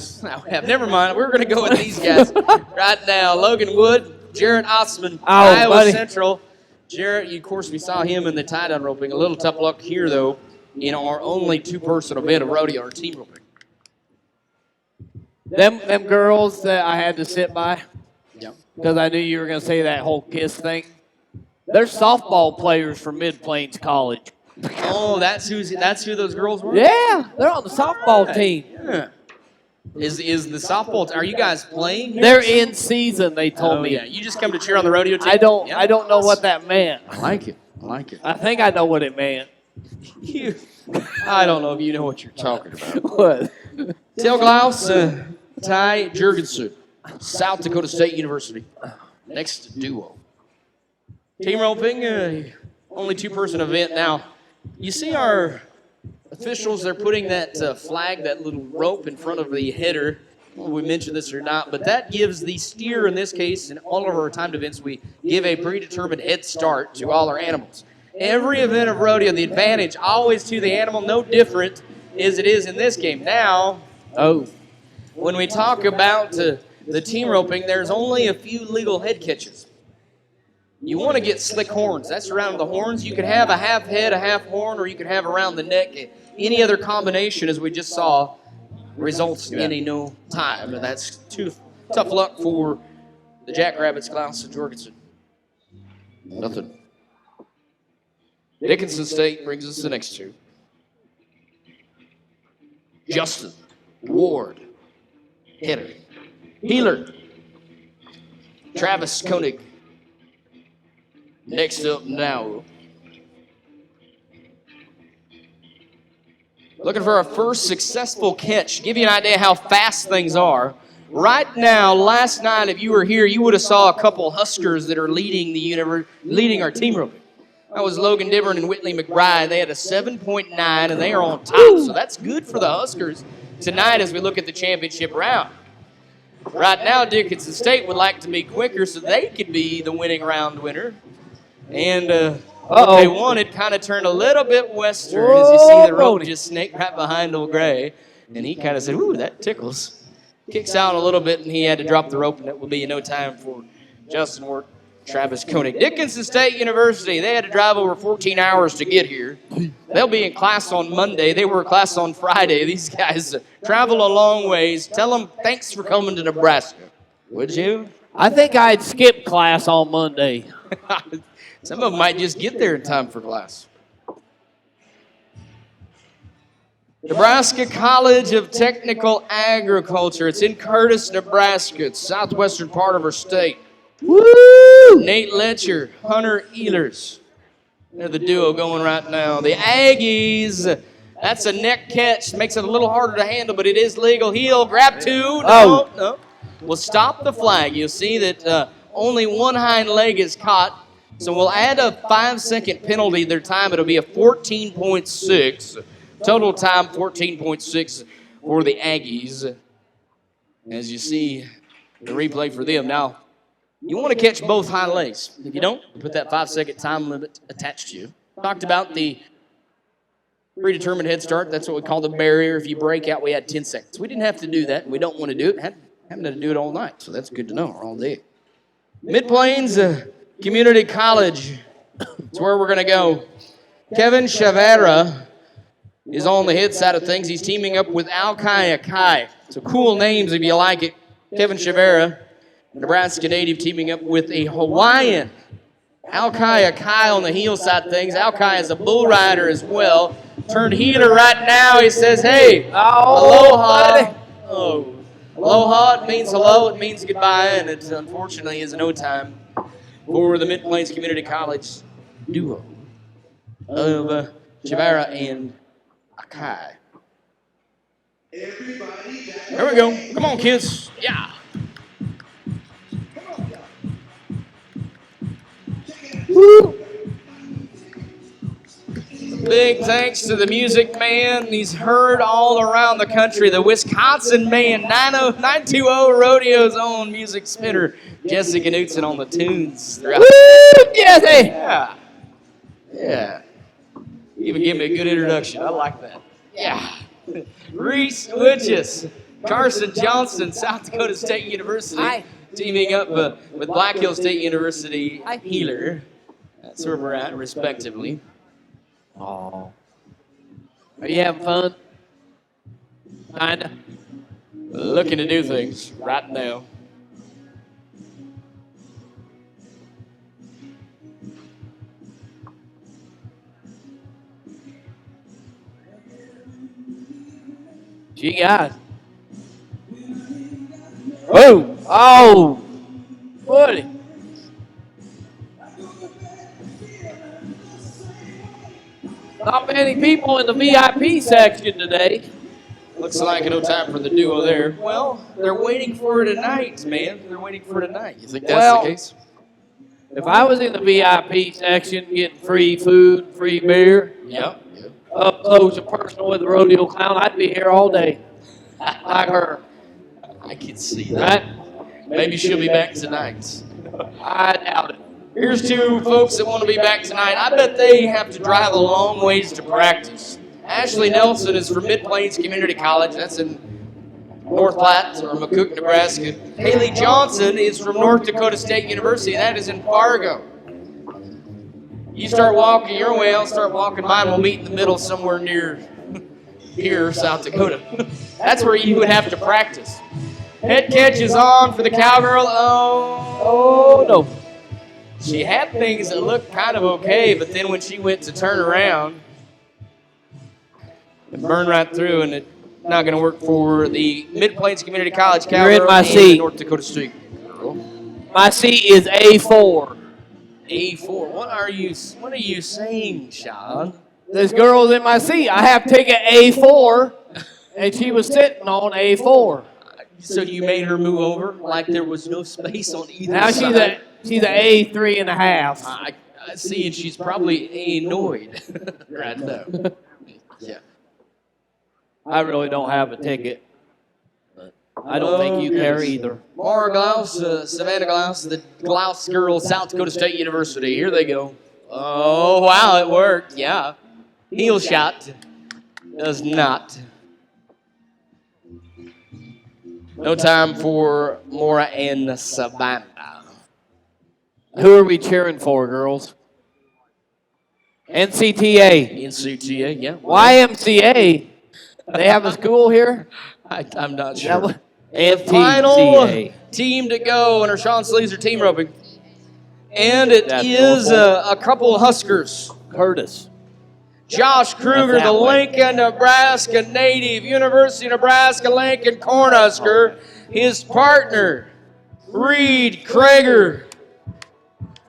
have? Never mind. We're going to go with these guys right now. Logan Wood, Jarrett Osman, Iowa buddy. Central. Jarrett, of course, we saw him in the tie-down roping. A little tough luck here, though, in our only 2-person event of rodeo, our team roping. Them girls that I had to sit by, Yeah. because I knew you were going to say that whole kiss thing, they're softball players from Mid-Plains College. Oh, that's who those girls were? Yeah, they're on the softball team. Yeah. Is the softball? Are you guys playing here? They're in season, they told me. Yeah. You just come to cheer on the rodeo team? I don't know what that meant. I like it. I think I know what it meant. I don't know if you know what you're talking about. What? Tail Glaus, Ty Jurgensen, South Dakota State University. Next duo. Team roping, only 2-person event now. You see our officials, they're putting that flag, that little rope in front of the header. Well, we mentioned this or not, but that gives the steer, in this case, in all of our timed events, we give a predetermined head start to all our animals. Every event of rodeo, the advantage always to the animal, no different as it is in this game. Now, when we talk about the team roping, there's only a few legal head catches. You want to get slick horns. That's around the horns. You could have a half head, a half horn, or you could have around the neck. Any other combination, as we just saw, results in a no time. And that's too tough luck for the Jackrabbits, Glaus and Jorgensen. Nothing. Dickinson State brings us the next two. Justin Ward, hitter. Healer, Travis Koenig. Next up now. Looking for our first successful catch. Give you an idea how fast things are. Right now, last night, if you were here, you would have saw a couple Huskers that are leading our team real quick. That was Logan Dibburn and Whitley McBride. They had a 7.9, and they are on top. So that's good for the Huskers tonight as we look at the championship round. Right now, Dickinson State would like to be quicker so they could be the winning round winner. And what they wanted kind of turned a little bit western as you see the rope just snake right behind old Gray. And he kind of said, ooh, that tickles. Kicks out a little bit, and he had to drop the rope, and it will be no time for Justin Ward. Travis Koenig. Dickinson State University, they had to drive over 14 hours to get here. They'll be in class on Monday. They were in class on Friday. These guys travel a long ways. Tell them thanks for coming to Nebraska. Would you? I think I'd skip class on Monday. Some of them might just get there in time for class. Nebraska College of Technical Agriculture. It's in Curtis, Nebraska. It's southwestern part of our state. Woo! Nate Letcher, Hunter Ehlers. They're the duo going right now. The Aggies, that's a neck catch. Makes it a little harder to handle, but it is legal. Heel, grab two. No. We'll stop the flag. You'll see that only one hind leg is caught. So we'll add a 5-second penalty their time. It'll be a 14.6. Total time, 14.6 for the Aggies. As you see the replay for them. Now, you want to catch both hind legs. If you don't, you put that 5-second time limit attached to you. Talked about the predetermined head start. That's what we call the barrier. If you break out, we had 10 seconds. We didn't have to do that. We don't want to do it. Haven't had to do it all night, so that's good to know, or all day. Mid-Plains Community College. That's where we're going to go. Kevin Chavera is on the hit side of things. He's teaming up with Alkai Akai. So cool names if you like it. Kevin Chavera, Nebraska native, teaming up with a Hawaiian. Alkai Akai on the heel side of things. Alkai is a bull rider as well. Turned healer right now. He says, hey, aloha. Oh, aloha, it means hello, it means goodbye, and it unfortunately is no time for the Mid-Plains Community College duo of Chavera and Akai. There we go. Come on, kids. Yeah. Woo. Big thanks to the music man. He's heard all around the country. The Wisconsin man, 920 Rodeo's own music spinner, Jessica Knutson on the tunes. Woo, Jesse! Yeah. You even give me a good introduction. I like that. Yeah. Reese Witches, Carson Johnson, South Dakota State University. Hi. Teaming up with Black Hill State University, Healer. That's where we're at, respectively. Oh. Are you having fun? Kinda. Looking to do things right now. She got it. Whoa! Oh! Buddy. Not many people in the VIP section today. Looks like no time for the duo there. Well, they're waiting for it tonight, man. They're waiting for it tonight. You think that's the case? If I was in the VIP section getting free food, free beer, Yep. up close and personal with the rodeo clown, I'd be here all day. Like her. I can see that. Right? Maybe she'll be back tonight. I doubt it. Here's two folks that want to be back tonight. I bet they have to drive a long ways to practice. Ashley Nelson is from Mid-Plains Community College. That's in North Platte or McCook, Nebraska. Haley Johnson is from North Dakota State University. That is in Fargo. You start walking your way, I'll start walking mine. We'll meet in the middle somewhere near here, South Dakota. That's where you would have to practice. Head catch is on for the Cowgirl. Oh, no. She had things that looked kind of okay, but then when she went to turn around, it burned right through, and it's not going to work for the Mid-Plains Community College You're in Cowgirl my and the seat. North Dakota State girl. My seat is A4. A4. What are you saying, Sean? This girl's in my seat. I have ticket A4, and she was sitting on A4. So you made her move over like there was no space on either Now side. she's a A3.5. I see, and she's probably annoyed right now. Yeah. I really don't have a ticket. I don't think you care either. Mara Glaus, Savannah Glaus, the Glaus girls, South Dakota State University. Here they go. Oh, wow, it worked. Yeah. Heel shot. Does not. No time for Mora and Savannah. Who are we cheering for, girls? NCTA. NCTA, yeah. YMCA. They have a school here? I'm not sure. Final Final team to go under Sean Sleezer team roping. And it is a couple of Huskers. Curtis. Josh Kruger, the Lincoln, Nebraska native, University of Nebraska-Lincoln Cornhusker. His partner, Reed Krager.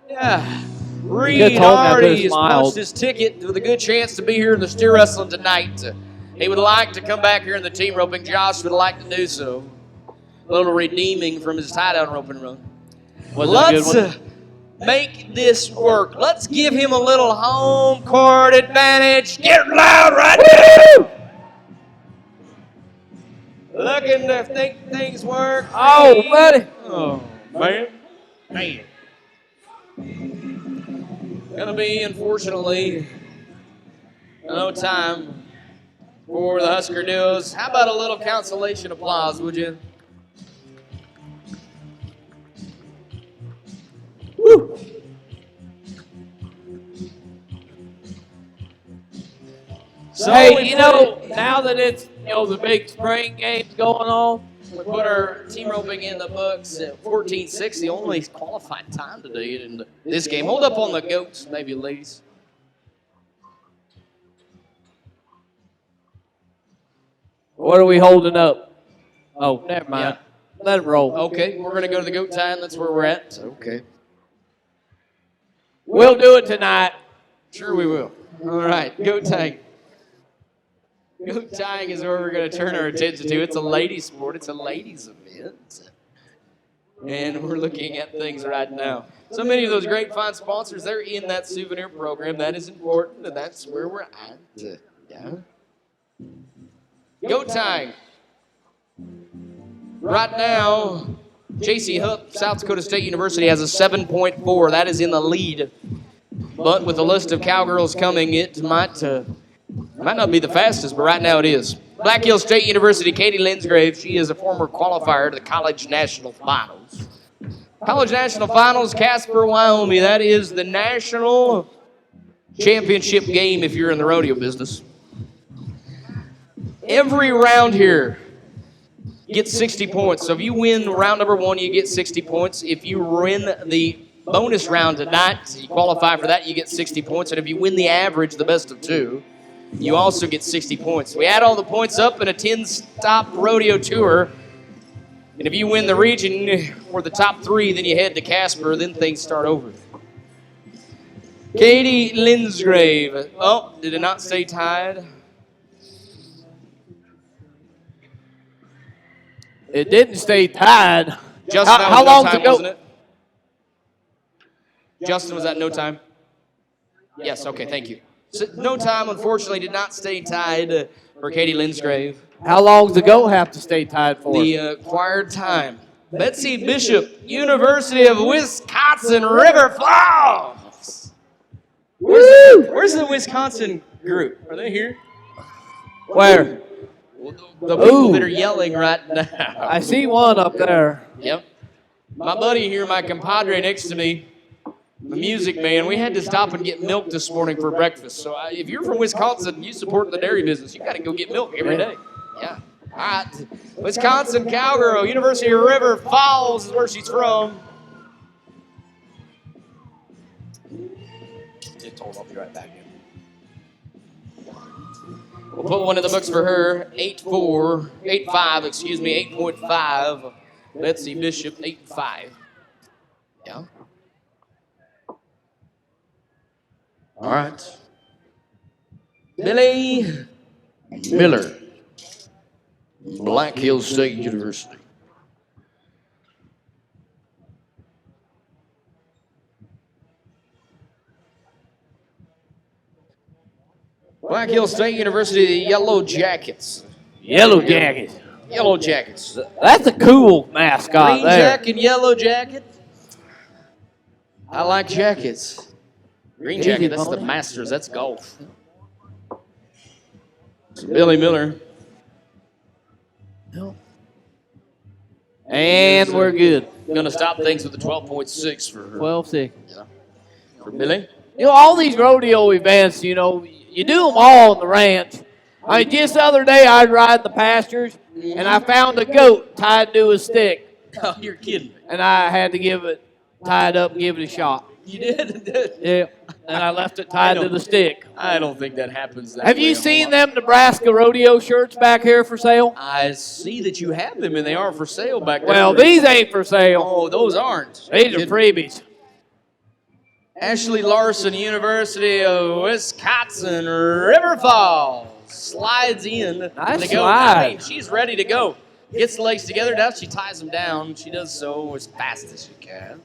Yeah. Reed already has punched his ticket with a good chance to be here in the steer wrestling tonight. He would like to come back here in the team roping. Josh would like to do so. A little redeeming from his tie-down roping run. Let's make this work. Let's give him a little home court advantage. Get loud right now. Looking to think things work. Oh, buddy. Oh, man. Gonna be, unfortunately, no time for the Husker Duos. How about a little consolation applause, would you? Woo! So Hey, now that it's the big spring games going on, we put our team roping in the books at 14:6, the only qualified time today in this game. Hold up on the goats, maybe, ladies. what are we holding up? Oh, never mind. Let it roll. Okay, we're going to go to the goat tie, and that's where we're at. Okay. We'll do it tonight. Sure we will. All right, goat tying. Goat tying is where we're going to turn our attention to. It's a ladies' sport. It's a ladies' event. And we're looking at things right now. So many of those great fine sponsors, they're in that souvenir program. That is important, and that's where we're at. Yeah. Goat tying. Right now, J.C. Hupp, South Dakota State University, has a 7.4. That is in the lead. But with a list of cowgirls coming, it might not be the fastest, but right now it is. Black Hills State University, Katie Linsgrave, she is a former qualifier to the College National Finals. College National Finals, Casper, Wyoming. That is the national championship game if you're in the rodeo business. Every round here gets 60 points. So if you win round number 1, you get 60 points. If you win the bonus round tonight, you qualify for that, you get 60 points. And if you win the average, the best of 2, you also get 60 points. We add all the points up in a 10-stop rodeo tour. And if you win the region or the top 3, then you head to Casper. Then things start over. Katie Linsgrave. Oh, did it not stay tied? It didn't stay tied. Justin, how long time, ago? wasn't it? Justin, was that no time? Yes, okay, thank you. So, no time, unfortunately, did not stay tied for Katie Linsgrave. How long does the goat have to stay tied for? The acquired time. Betsy Bishop, University of Wisconsin, River Falls. Where's the Wisconsin group? Are they here? Where? The people that are yelling right now. I see one up there. Yep. My buddy here, my compadre next to me, the music man, we had to stop and get milk this morning for breakfast. So if you're from Wisconsin, you support the dairy business, you got to go get milk every day. Yeah. All right. Wisconsin Cowgirl, University of River Falls is where she's from. get told. I'll be right back. We'll put one in the books for her. 8.5, 8.5. Betsy Bishop, 8.5. Yeah. All right. Billy Miller, Black Hills State University. Black Hills State University, the Yellow Jackets. Yellow Jackets. Yellow Jackets. That's a cool mascot Green there. jacket, yellow jacket. I like jackets. Green Easy, jacket, that's the Pony. Masters. That's golf. So Billy Miller. And we're good. Going to stop things with the 12.6 for her. 12-6. Yeah. For Billy. You know, all these rodeo events, you know, you do them all on the ranch. I mean, just the other day I was riding the pastures, and I found a goat tied to a stick, Oh, you're kidding me. and I had to give it tied up and give it a shot. You did? Yeah, and I left it tied to the stick. I don't think that happens that Have way you a seen lot. them Nebraska rodeo shirts back here for sale? I see that you have them, and they are for sale back there. Well, these ain't for sale. Oh, those aren't. These are freebies. Ashley Larson, University of Wisconsin, River Falls, slides in. Nice to go. slide. I mean, she's ready to go. Gets the legs together. Now she ties them down. She does so as fast as she can.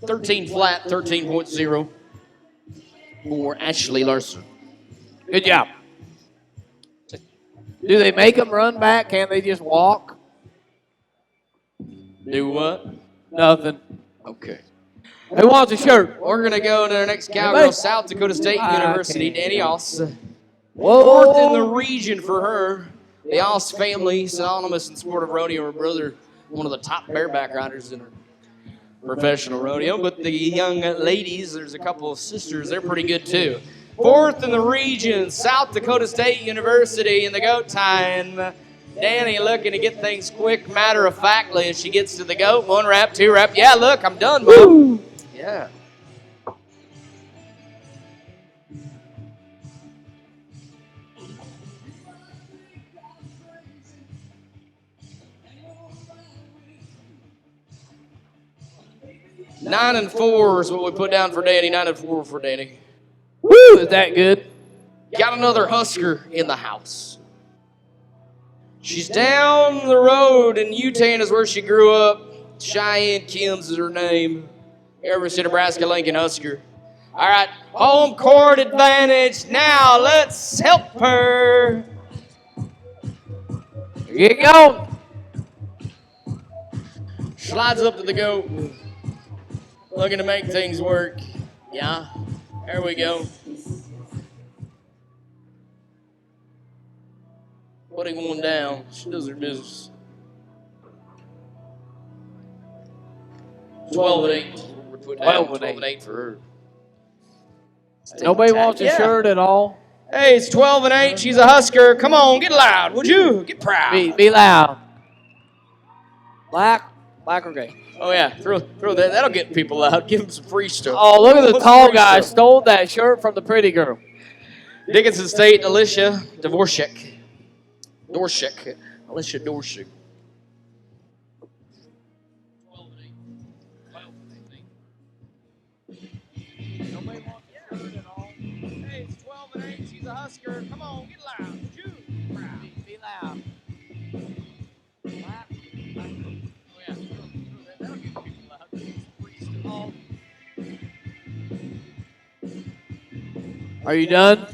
$13 flat, 13.0 for Ashley Larson. Good job. Do they make them run back? Can't they just walk? Do what? Nothing. Okay. They want the shirt. We're going to go to our next cowgirl, South Dakota State University, Danny Oss. Whoa. Fourth in the region for her. The Oss family, synonymous in sport of rodeo. Her brother, one of the top bareback riders in her professional rodeo. But the young ladies, there's a couple of sisters, they're pretty good too. Fourth in the region, South Dakota State University in the goat time. Danny looking to get things quick, matter-of-factly as she gets to the goat. 1 wrap, 2 wrap. Yeah, look, I'm done, Mom. Yeah. Nine and 4 is what we put down for Danny. 9 and 4 for Danny. Woo, is that good? Got another Husker in the house. She's down the road in Utan is where she grew up. Cheyenne Kims is her name. University of Nebraska-Lincoln Husker. All right, home court advantage. Now let's help her. Get going. Slides up to the goat. Looking to make things work. Yeah, there we go. Putting one down. She does her business. 12 and 8. We're putting down 12 and 8 for her. Nobody wants a shirt at all? Hey, it's 12 and 8. She's a Husker. Come on, get loud, would you? Get proud. Be loud. Black or gray? Oh yeah, throw that. That'll get people out. Give them some free stuff. Oh, look at the What's tall free guy. stuff? Stole that shirt from the pretty girl. Dickinson State, Alicia Dvorshak. Alicia Dvorshak. 12 and 8. 12 and 8. Nobody wants a shirt at all. Hey, it's 12 and 8. She's a Husker. Come on, get loud, would you? Be loud. Black. Oh yeah, throw that. That'll get people out. Give them some free stuff. Are you done?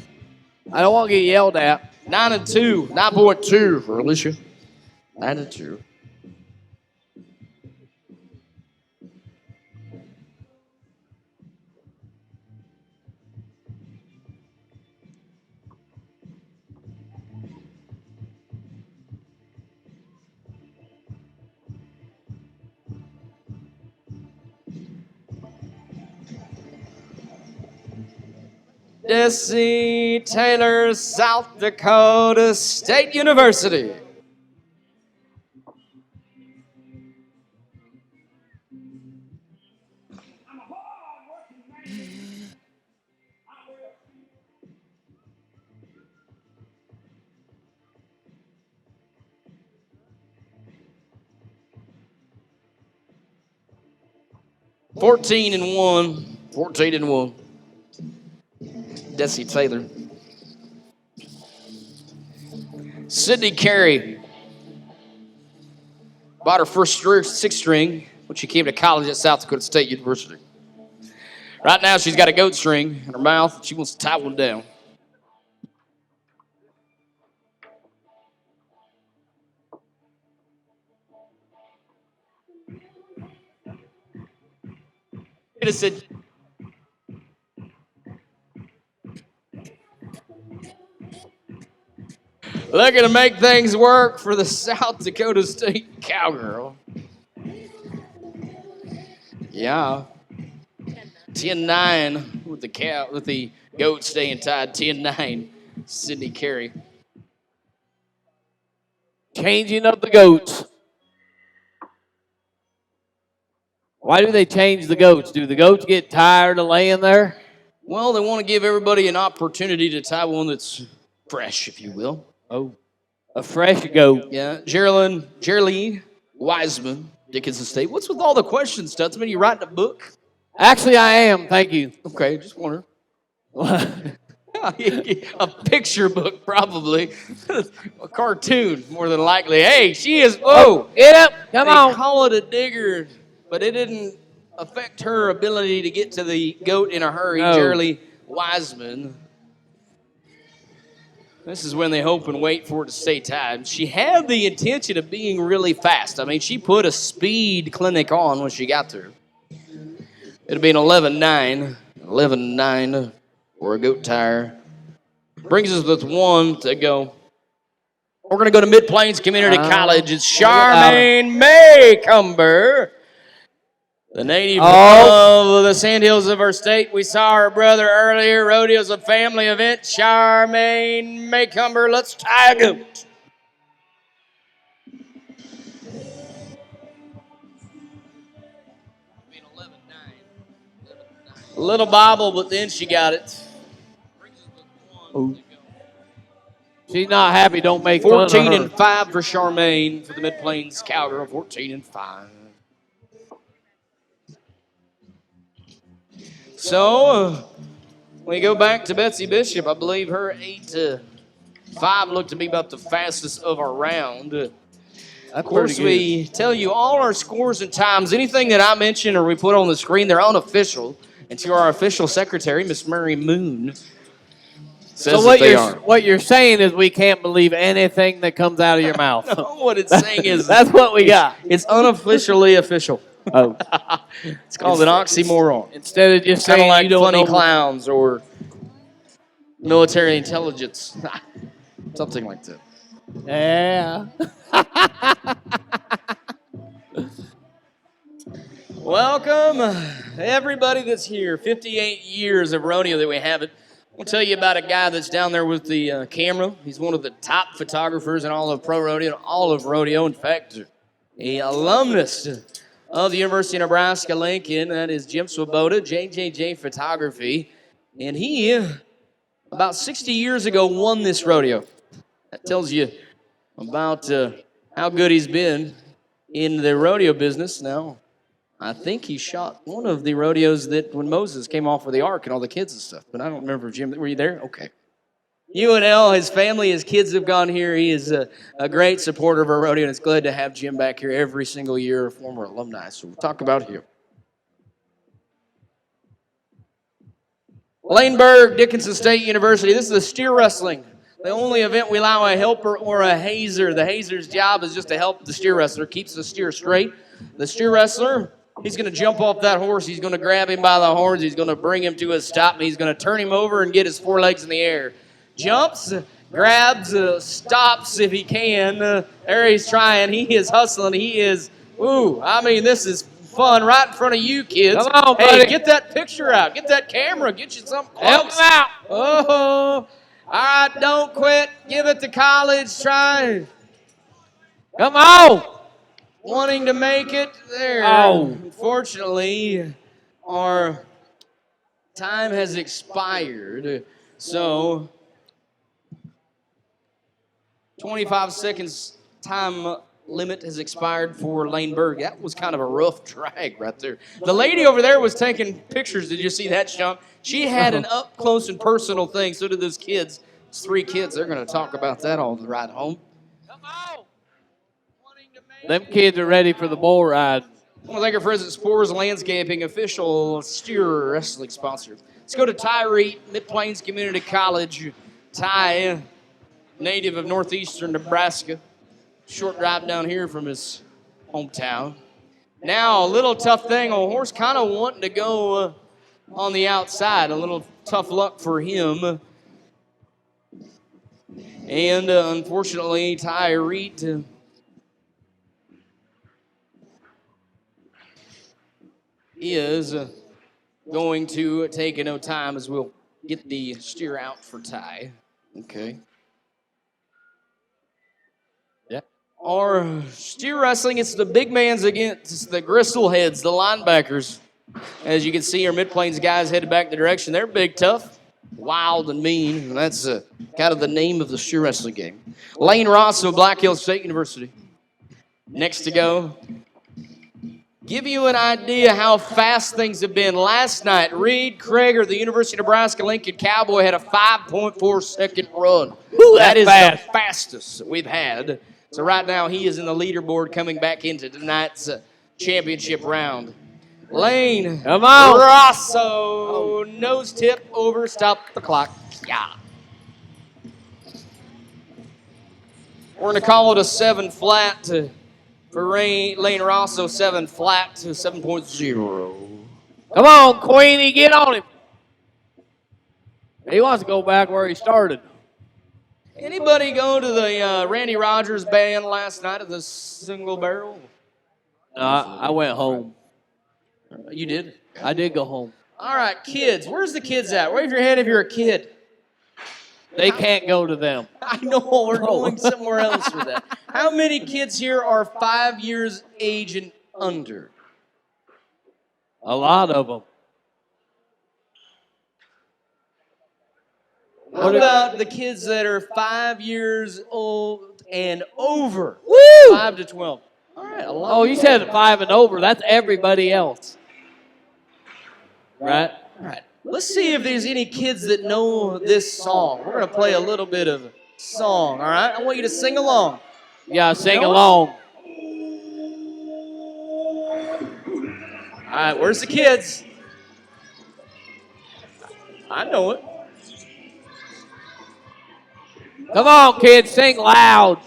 I don't want to get yelled at. 9 and 2. 9.2 for Alicia. 9 and 2. Desi Taylor, South Dakota State University. Fourteen and 1. 14 and 1. Desi Taylor. Sydney Carey bought her first six string when she came to college at South Dakota State University. Right now, she's got a goat string in her mouth, and she wants to tie one down. Could have said, looking to make things work for the South Dakota State Cowgirl. Yeah. 10-9 with the goat staying tied. 10-9. Sydney Carey. Changing up the goats. Why do they change the goats? Do the goats get tired of laying there? Well, they want to give everybody an opportunity to tie one that's fresh, if you will. Oh, a fresh goat. Yeah, Geraldine Wiseman, Dickinson State. What's with all the questions, Stutzman? You writing a book? Actually, I am. Thank you. Okay, just wonder. A picture book, probably. A cartoon, more than likely. Hey, she is. Whoa! Get up! Come on! They call it a digger, but it didn't affect her ability to get to the goat in a hurry. No. Geraldine Wiseman. This is when they hope and wait for it to stay tied. She had the intention of being really fast. I mean, she put a speed clinic on when she got there. It'll be an 11-9. 11-9 for a goat tire. Brings us with one to go. We're going to go to Mid-Plains Community College. It's Charmaine Maycomber, the native of the Sandhills of our state. We saw her brother earlier. Rodeo's a family event. Charmaine Maycomber, let's tie a goat. A little bobble, but then she got it. Ooh. She's not happy. Don't make 14 and 5 for Charmaine for the Mid-Plains Cowgirl. 14 and 5. So, when you go back to Betsy Bishop, I believe her 8-5 looked to be about the fastest of our round. Of course, we tell you all our scores and times. Anything that I mention or we put on the screen, they're unofficial. And to our official secretary, Miss Murray Moon, says so what you're saying is we can't believe anything that comes out of your mouth. No, what it's saying is that's what we got. It's unofficially official. Oh, it's called an oxymoron. Instead of just Kind saying of like you don't funny know clowns or military intelligence, something like that. Yeah. Welcome, everybody that's here. 58 years of rodeo that we have it. I'll tell you about a guy that's down there with the camera. He's one of the top photographers in all of pro rodeo, all of rodeo. In fact, a alumnus of the University of Nebraska-Lincoln. That is Jim Swoboda, JJJ Photography. And he, about 60 years ago, won this rodeo. That tells you about how good he's been in the rodeo business now. I think he shot one of the rodeos that when Moses came off of the ark and all the kids and stuff. But I don't remember, Jim. Were you there? Okay. UNL, his family, his kids have gone here. He is a great supporter of our rodeo, and it's glad to have Jim back here every single year, a former alumni. So we'll talk about him. Laneburg, Dickinson State University. This is the steer wrestling. The only event we allow a helper or a hazer. The hazer's job is just to help the steer wrestler, keeps the steer straight. The steer wrestler, he's going to jump off that horse. He's going to grab him by the horns. He's going to bring him to a stop. And he's going to turn him over and get his forelegs in the air. Jumps, grabs, stops if he can. There he's trying. He is hustling. He is, I mean, this is fun right in front of you kids. Come on, hey, buddy. get that picture out. Get that camera. Get you something close. Help him out. Oh, all right, don't quit. Give it to college. Try. Come on. Wanting to make it there. Oh. Unfortunately, our time has expired. So, 25 seconds time limit has expired for Lane Berg. That was kind of a rough drag right there. The lady over there was taking pictures. Did you see that, Sean? She had an up close and personal thing. So did those kids. It's 3 kids. They're going to talk about that all the ride home. Come on. Them kids are ready for the bull ride. I want to thank our friends at Spores Landscaping, official steer wrestling sponsor. Let's go to Tyree, Mid-Plains Community College. Ty, native of northeastern Nebraska. Short drive down here from his hometown. Now, a little tough thing. A horse kind of wanting to go on the outside. A little tough luck for him. And unfortunately, Tyree is going to take no time as we'll get the steer out for Ty. Okay. Yeah. Our steer wrestling, it's the big man's against the gristle heads, the linebackers. As you can see, our Mid-Plains guys headed back the direction. They're big, tough, wild, and mean. And that's kind of the name of the steer wrestling game. Lane Ross of Black Hills State University. Next to go. Give you an idea how fast things have been. Last night, Reed Krager, the University of Nebraska-Lincoln Cowboy, had a 5.4 second run. Ooh, that is fast. the fastest we've had. So right now, he is in the leaderboard coming back into tonight's championship round. Lane Come on. Rosso, nose tip over, stop the clock. Yeah. We're going to call it a 7 flat for Lane Rosso, 7 flat to 7.0. Come on, Queenie, get on him. He wants to go back where he started. Anybody go to the Randy Rogers band last night at the Single Barrel? No, I went home. You did? I did go home. All right, kids. Where's the kids at? Wave your hand if you're a kid. They can't go to them. I know, we're going somewhere else for that. How many kids here are 5 years age and under? A lot of them. What about the kids that are 5 years old and over? Woo! 5 to 12. All right, a lot. Oh, you said 5 and over. That's everybody else. Right? All right. Let's see if there's any kids that know this song. We're going to play a little bit of a song, all right? I want you to sing along. Yeah, sing along. All right, where's the kids? I know it. Come on, kids, sing loud.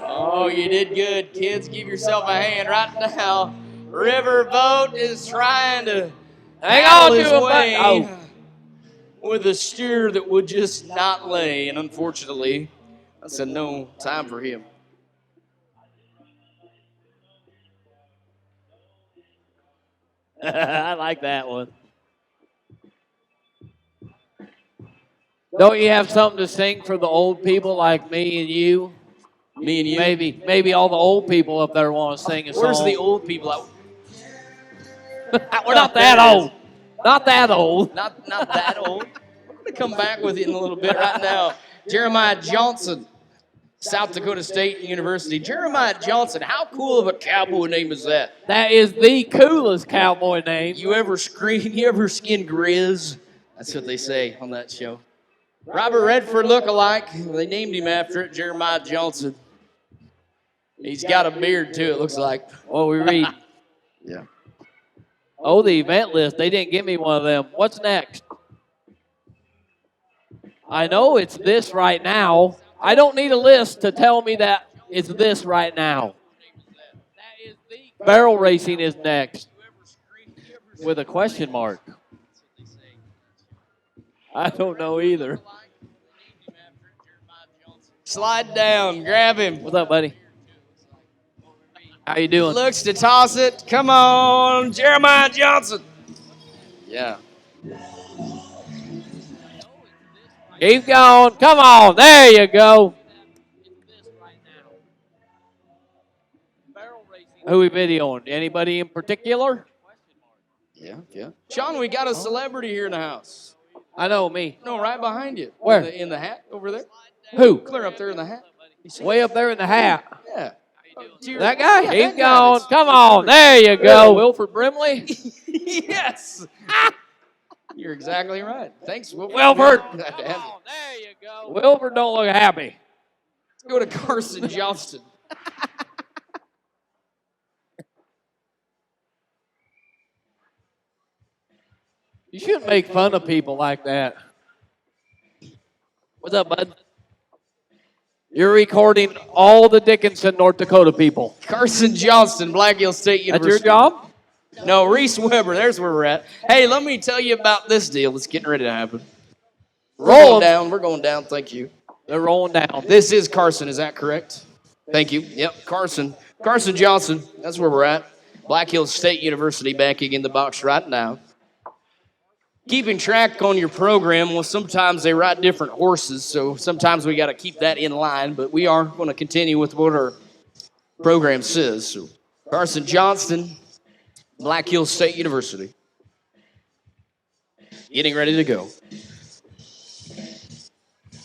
Oh, you did good. Kids, give yourself a hand right now. Riverboat is trying to Hang battle on his to him. way with a steer that would just not lay, and unfortunately, that's a no time for him. I like that one. Don't you have something to sing for the old people like me and you? Me and you. Maybe all the old people up there want to sing a song. Where's the old people out? We're not that old. Not that old. Not that old. We're going to come back with you in a little bit right now. Jeremiah Johnson, South Dakota State University. Jeremiah Johnson, how cool of a cowboy name is that? That is the coolest cowboy name. You ever skin Grizz? That's what they say on that show. Robert Redford look-alike. They named him after it, Jeremiah Johnson. He's got a beard, too, it looks like. What we read. Yeah. Oh, the event list. They didn't give me one of them. What's next? I know it's this right now. I don't need a list to tell me that it's this right now. Barrel racing is next. with a question mark. I don't know either. Slide down, grab him. What's up, buddy? How you doing? Looks to toss it. Come on, Jeremiah Johnson. Yeah. Keep going. Come on. There you go. Who we videoing? Anybody in particular? Yeah. Sean, we got a celebrity here in the house. I know me. No, right behind you. Where? In the hat over there. Who? Clear up there in the hat. Way up there in the hat. Yeah. That guy? Yeah, Keep that guy. going. Come on. There you go. Wilford Brimley? Yes. You're exactly right. Thanks, Wilford. Wilford. Come on, there you go. Wilford don't look happy. Let's go to Carson Johnston. You shouldn't make fun of people like that. What's up, bud? You're recording all the Dickinson, North Dakota people. Carson Johnston, Black Hill State That's University. your job? No, Reese Weber. There's where we're at. Hey, let me tell you about this deal that's getting ready to happen. Roll 'em. Down. We're going down. Thank you. They're rolling down. This is Carson. Is that correct? Thank you. Yep, Carson. Carson Johnson. That's where we're at. Black Hill State University backing in the box right now. Keeping track on your program, well, sometimes they ride different horses, so sometimes we got to keep that in line, but we are going to continue with what our program says. So, Carson Johnston, Black Hill State University, getting ready to go.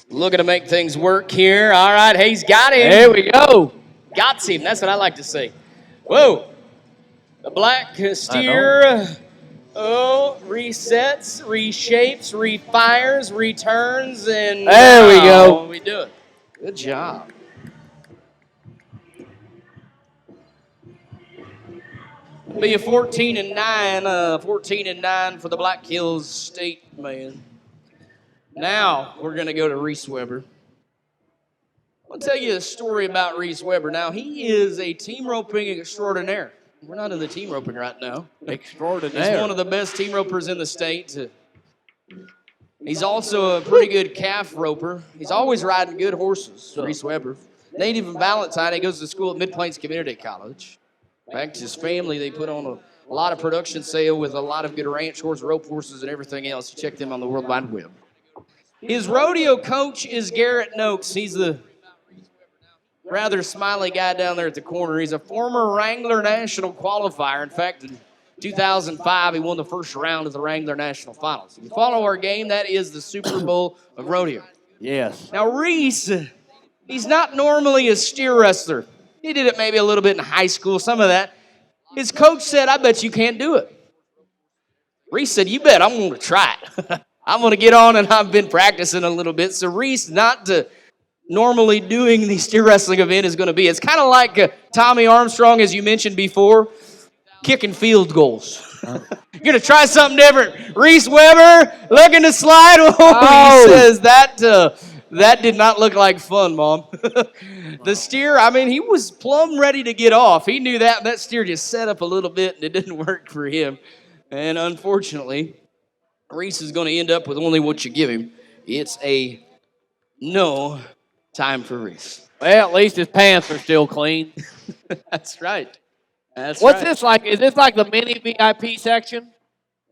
Looking to make things work here. All right, he's got him. There we go. Got him. That's what I like to say. Whoa. The black steer. Oh, resets, reshapes, refires, returns, and there we go. We do it. Good job. Be a 14-9, 14-9 for the Black Hills State man. Now we're going to go to Reese Weber. I'll tell you a story about Reese Weber. Now he is a team roping extraordinaire. We're not in the team roping right now. Extraordinaire. He's one of the best team ropers in the state. He's also a pretty good calf roper. He's always riding good horses, Reese Weber. Native of Valentine, he goes to school at Mid-Plains Community College. In fact, his family, they put on a lot of production sale with a lot of good ranch horses, rope horses, and everything else. You check them on the World Wide Web. His rodeo coach is Garrett Noakes. He's the rather smiley guy down there at the corner. He's a former Wrangler National qualifier. In fact, in 2005, he won the first round of the Wrangler National Finals. If you follow our game, that is the Super Bowl of rodeo. Yes. Now, Reese, he's not normally a steer wrestler. He did it maybe a little bit in high school, some of that. His coach said, I bet you can't do it. Reese said, you bet, I'm going to try it. I'm going to get on, and I've been practicing a little bit. So Reese, not to normally doing the steer wrestling event is going to be. It's kind of like Tommy Armstrong, as you mentioned before, kicking field goals. You're going to try something different. Reese Weber looking to slide. He says that did not look like fun, Mom. The steer, I mean, he was plumb ready to get off. He knew that, and that steer just set up a little bit, and it didn't work for him. And unfortunately, Reese is going to end up with only what you give him. It's a no time for Reese. Well, at least his pants are still clean. That's right. What's this like? Is this like the mini VIP section?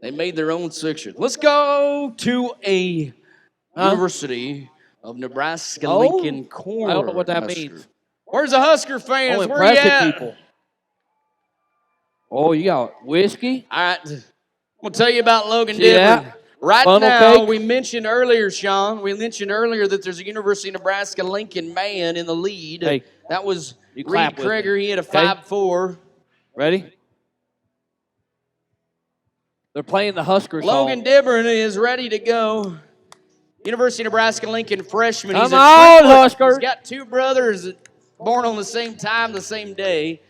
They made their own section. Let's go to a University of Nebraska-Lincoln corn. I don't know what that Husker. means. Where's the Husker fans? Oh, Where you impressive at? people. Oh, you got whiskey? All right. We'll tell you about Logan See Dipper. that? Right Funnel now, cake? we mentioned earlier, Sean, that there's a University of Nebraska-Lincoln man in the lead. Hey, that was you Reed clap with Kreger. me. He had a Okay. 5-4. Ready? They're playing the Husker song. Logan Dibburn is ready to go. University of Nebraska-Lincoln freshman. Come He's a on, triplet. Husker. He's got two brothers born on the same time, the same day.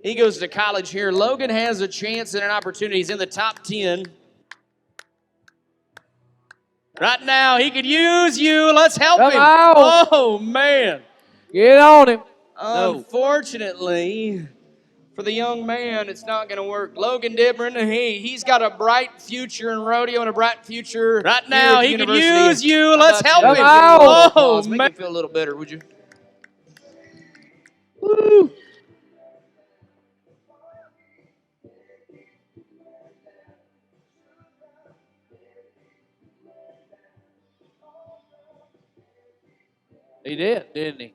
He goes to college here. Logan has a chance and an opportunity. He's in the top 10. Right now, he could use you. Let's help him. on. Oh, man. Get on him. Unfortunately For the young man, it's not going to work. Logan Dibron, hey, he's got a bright future in rodeo and a bright future Right now, he could use you. How Let's about help you him. give him a little applause? Oh, Make man. him feel a little better, would you? Woo. He did, didn't he?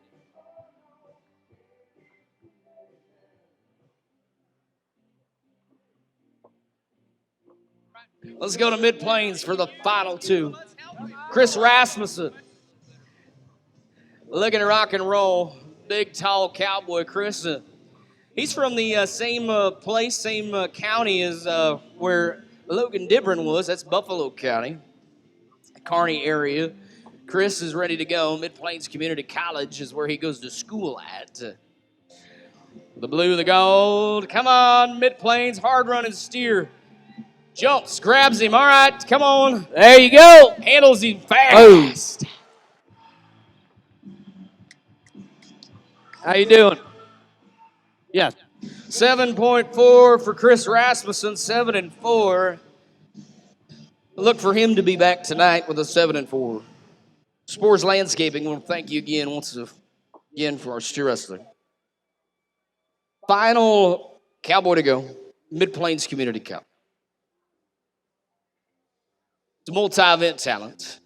Let's go to Mid-Plains for the final two. Chris Rasmussen. Looking to rock and roll. Big, tall cowboy, Chris. He's from the same place, same county as where Logan Dibron was. That's Buffalo County, Kearney area. Chris is ready to go. Mid-Plains Community College is where he goes to school at. The blue, the gold. Come on, Mid-Plains, hard running steer. Jumps, grabs him. All right, come on. There you go. Handles him fast. How you doing? Yes. 7.4 for Chris Rasmussen, 7-4. Look for him to be back tonight with a 7-4. Spores Landscaping, I want to thank you again for our steer wrestling. Final cowboy to go, Mid-Plains Community Cup. It's a multi-event talent.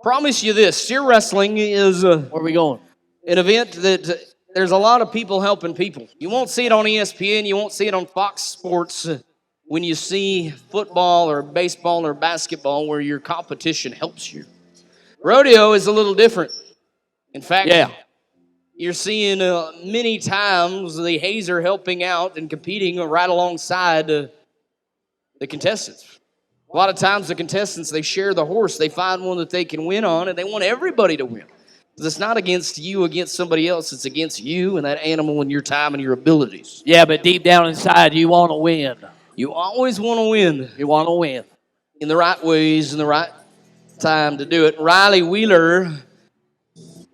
Promise you this, steer wrestling is Where are we going? an event that there's a lot of people helping people. You won't see it on ESPN, you won't see it on Fox Sports when you see football or baseball or basketball where your competition helps you. Rodeo is a little different. In fact, you're seeing many times the hazer helping out and competing right alongside the contestants. A lot of times the contestants, they share the horse. They find one that they can win on, and they want everybody to win. Because it's not against you against somebody else. It's against you and that animal and your time and your abilities. Yeah, but deep down inside, you want to win. You always want to win. You want to win. In the right ways, in the right time to do it. Riley Wheeler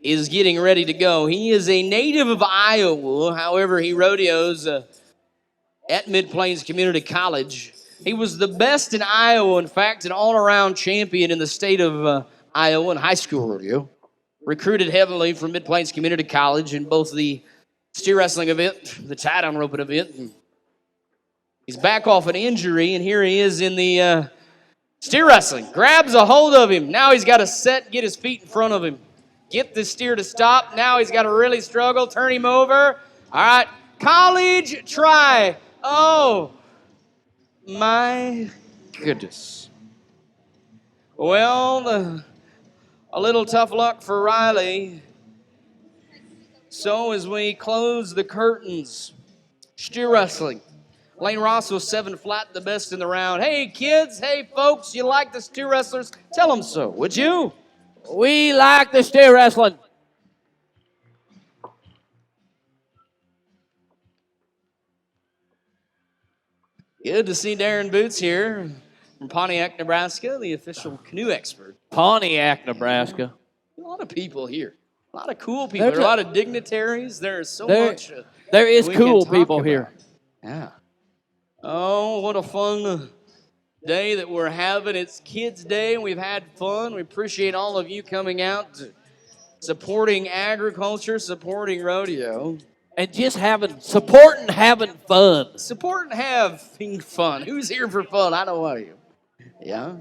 is getting ready to go. He is a native of Iowa. However, he rodeos at Mid-Plains Community College. He was the best in Iowa, in fact, an all-around champion in the state of Iowa in high school rodeo. Recruited heavily from Mid-Plains Community College in both the steer wrestling event, the tie-down roping event. He's back off an injury, and here he is in the steer wrestling. Grabs a hold of him. Now he's got to get his feet in front of him. Get the steer to stop. Now he's got to really struggle. Turn him over. All right. College try. Oh, my goodness. Well, a little tough luck for Riley. So as we close the curtains, steer wrestling. Lane Ross was 7 flat, the best in the round. Hey, kids. Hey, folks. You like the steer wrestlers? Tell them so, would you? We like the steer wrestling. Good to see Darren Boots here from Pontiac, Nebraska, the official canoe expert. Pontiac, Nebraska. A lot of people here. A lot of cool people. There are a lot of dignitaries. There's so much. There is we cool can talk people about. here. Yeah. Oh, what a fun day that we're having. It's Kids Day, and we've had fun. We appreciate all of you coming out, supporting agriculture, supporting rodeo. And just supporting having fun. Support and having fun. Who's here for fun? I know I am. Yeah?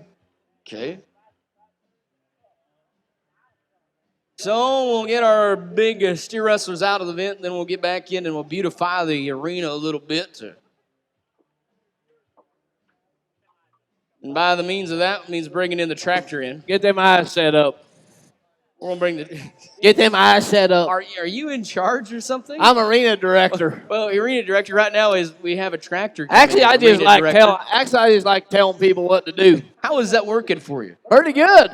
Okay. So we'll get our big steer wrestlers out of the event, and then we'll get back in and we'll beautify the arena a little bit. And by the means of that, means bringing in the tractor in. Get them eyes set up. We're going to bring the... Get them eyes set up. Are you in charge or something? I'm arena director. Well, arena director right now is we have a tractor. Actually, I just like telling people what to do. How is that working for you? Pretty good.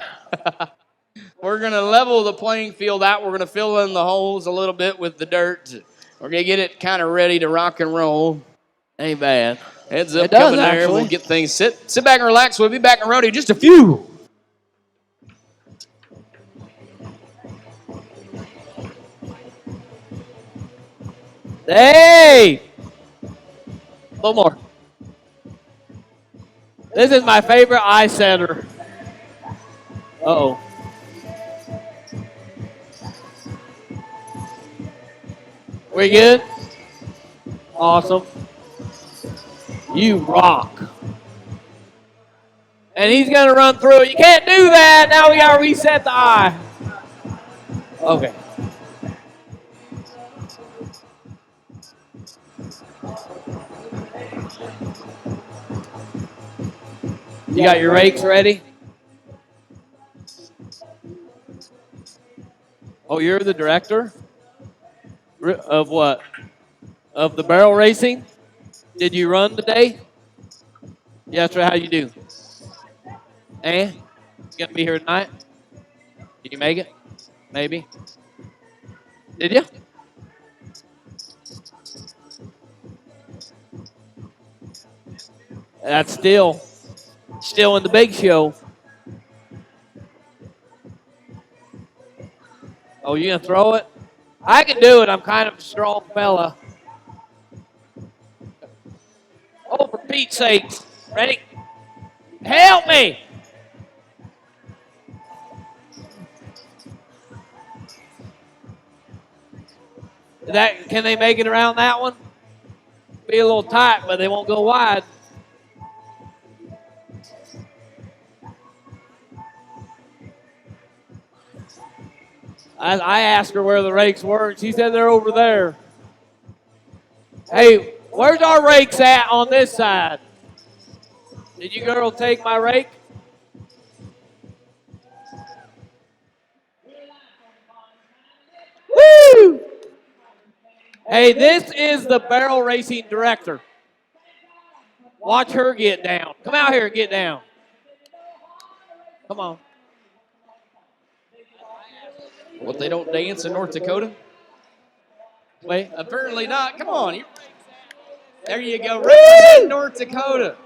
We're going to level the playing field out. We're going to fill in the holes a little bit with the dirt. We're going to get it kind of ready to rock and roll. Ain't bad. Heads up coming there. Actually. We'll get things sit back and relax. We'll be back in rodeo in just a few. Hey! A little more. This is my favorite eye setter. Uh-oh. We good? Awesome. You rock. And he's going to run through it. You can't do that. Now we got to reset the eye. Okay. You got your rakes ready? Oh, you're the director? Of what? Of the barrel racing? Did you run today? Yeah, that's right. How you do? And you gonna be here tonight? Did you make it? Maybe. Did you? That's still in the big show. Oh, you gonna throw it? I can do it. I'm kind of a strong fella. Oh, for Pete's sake. Ready? Help me! Can they make it around that one? Be a little tight, but they won't go wide. I asked her where the rakes were, and she said they're over there. Hey, where's our rakes at on this side? Did you girl take my rake? Woo! Hey, this is the barrel racing director. Watch her get down. Come out here and get down. Come on. What, they don't dance in North Dakota? Wait. Apparently not. Come on. There you go. Represent North Dakota.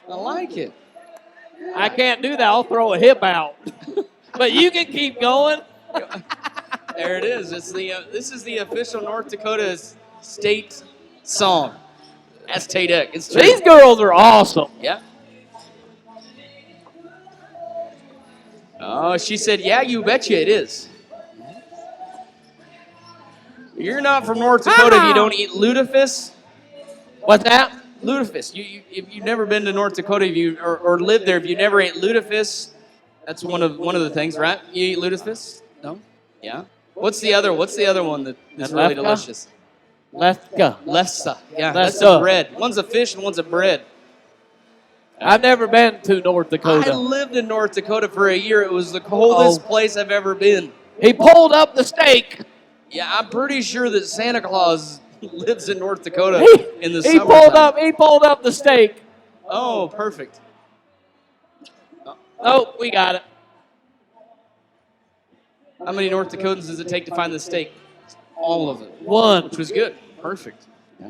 I like it. I can't do that. I'll throw a hip out. But you can keep going. There it is. This is the official North Dakota state song. That's Patriotic. It's true. These girls are awesome. Yeah. Oh, she said, yeah, you betcha it is. You're not from North Dakota if you don't eat lutefisk. What's that? Lutefisk. If you've never been to North Dakota, or lived there, if you never ate lutefisk, that's one of the things, right? You eat lutefisk? No? Yeah. What's the other one that's really delicious? Lefka. Lefsa. Yeah, Lefsa. that's a bread. One's a fish and one's a bread. I've never been to North Dakota. I lived in North Dakota for a year. It was the coldest place I've ever been. He pulled up the stake. Yeah, I'm pretty sure that Santa Claus lives in North Dakota in the He summertime. He pulled up the stake. Oh, perfect. Oh, we got it. How many North Dakotans does it take to find the steak? All of it. One. Which was good. Perfect. Yeah.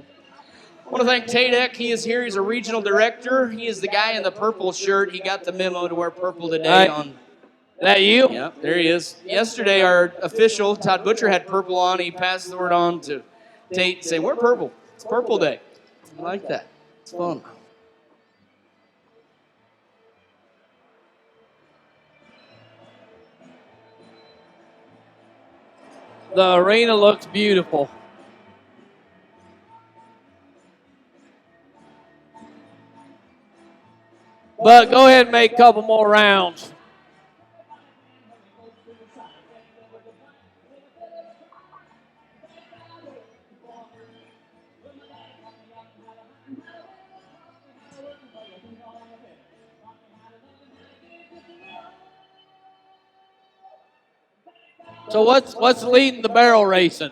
I want to thank Patriotic. He is here. He's a regional director. He is the guy in the purple shirt. He got the memo to wear purple today. Is that you? Yeah, there he is. Yesterday, our official, Todd Butcher, had purple on. He passed the word on to Tate saying, we're purple. It's Purple Day. I like that. It's fun. The arena looks beautiful. But go ahead and make a couple more rounds. So what's leading the barrel racing?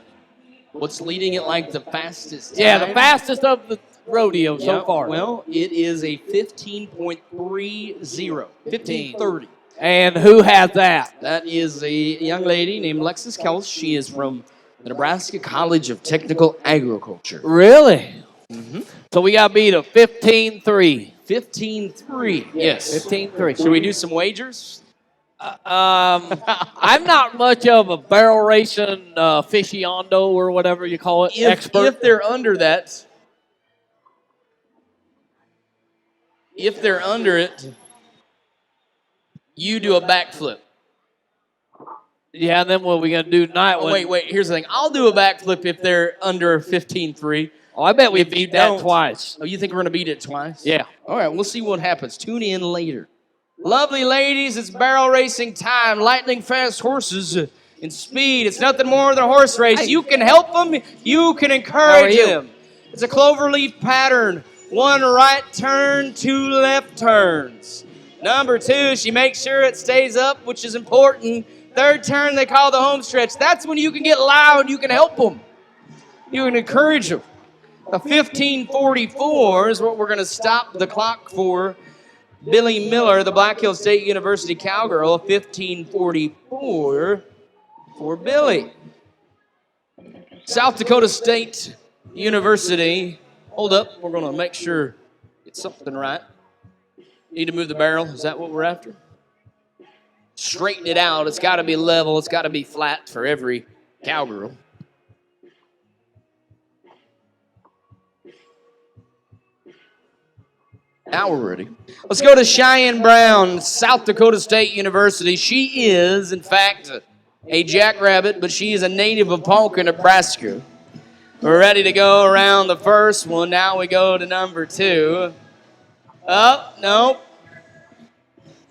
What's leading it like the fastest time? Yeah, the fastest of the rodeo so far. Well, it is a 15.30. 15:30. And who has that? That is a young lady named Lexus Kells. She is from the Nebraska College of Technical Agriculture. Really? Mm-hmm. So we got beat a 15-3. 15-3. Yes. 15-3. Should we do some wagers? I'm not much of a barrel racing aficionado or whatever you call it, expert. If they're under that, if they're under it, you do a backflip. Yeah, and then what are we going to do tonight? Oh, wait. Here's the thing. I'll do a backflip if they're under 15-3. Oh, I bet we If you beat that don't- twice. Oh, you think we're going to beat it twice? Yeah. All right, we'll see what happens. Tune in later. Lovely ladies, it's barrel racing time. Lightning fast horses in speed. It's nothing more than a horse race. You can help them. You can encourage them. It's a cloverleaf pattern. 1 right turn, 2 left turns. Number 2, she makes sure it stays up, which is important. 3rd turn, they call the home stretch. That's when you can get loud. You can help them. You can encourage them. A 15:44 is what we're going to stop the clock for. Billy Miller, the Black Hills State University Cowgirl, 15:44 for Billy. South Dakota State University. Hold up, we're going to make sure it's something right. Need to move the barrel. Is that what we're after? Straighten it out. It's got to be level. It's got to be flat for every cowgirl. Now we're ready. Let's go to Cheyenne Brown, South Dakota State University. She is, in fact, a jackrabbit, but she is a native of Polka, Nebraska. We're ready to go around the first one. Now we go to number 2. Oh, nope.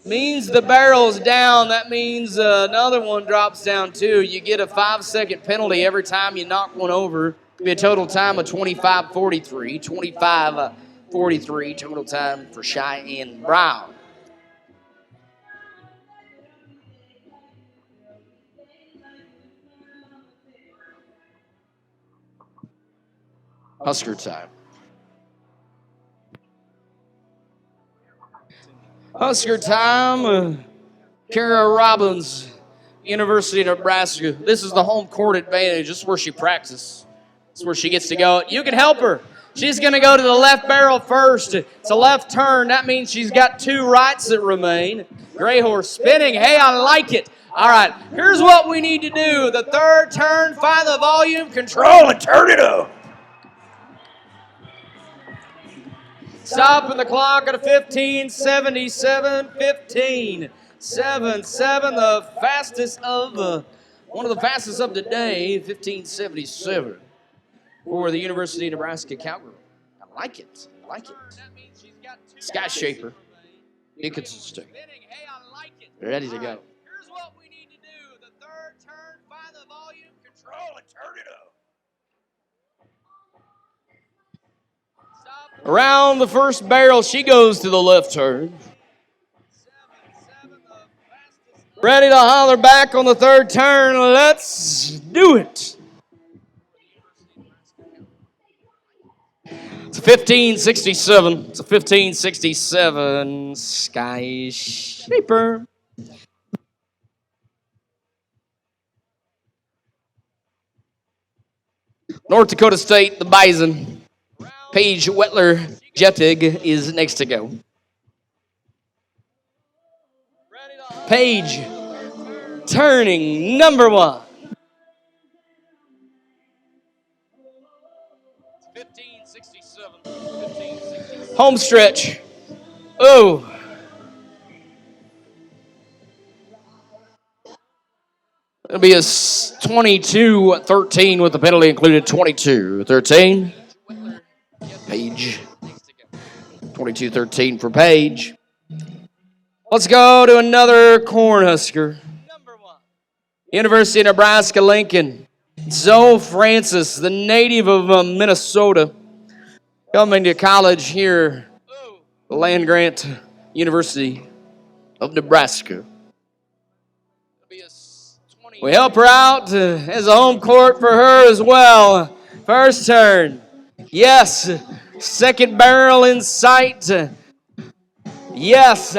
Means the barrel's down. That means another one drops down too. You get a 5-second penalty every time you knock one over. It'll be a total time of 25:43. 25:43 total time for Cheyenne Brown. Husker time. Husker time. Kara Robbins, University of Nebraska. This is the home court advantage. This is where she practices. This is where she gets to go. You can help her. She's going to go to the left barrel first. It's a left turn. That means she's got 2 rights that remain. Gray horse spinning. Hey, I like it. All right, here's what we need to do. The 3rd turn, find the volume, control, and turn it up. Stopping the clock at a 15:77. 15:77, the fastest of one of the fastest of the day. 15:77 for the University of Nebraska Cowgirl. I like it. I like it. Sky Shaper. Inconsistent. Ready to go. Here's what we need to do. The 3rd turn, find the volume, control, and turn it up. Around the first barrel, she goes to the left turn. Ready to holler back on the 3rd turn. Let's do it. It's a 15:67. It's a 15:67 Sky Shaper. North Dakota State, the Bison. Paige Wetler-Jettig is next to go. Paige, turning number 1. 15:67. Home stretch. Oh. It'll be a 22-13 with the penalty included. 22-13. Paige. 22-13 for Paige. Let's go to another Cornhusker. University of Nebraska-Lincoln. Zoe Francis, the native of Minnesota, coming to college here, the land-grant University of Nebraska. We help her out as a home court for her as well. First turn. Yes. 2nd barrel in sight. Yes.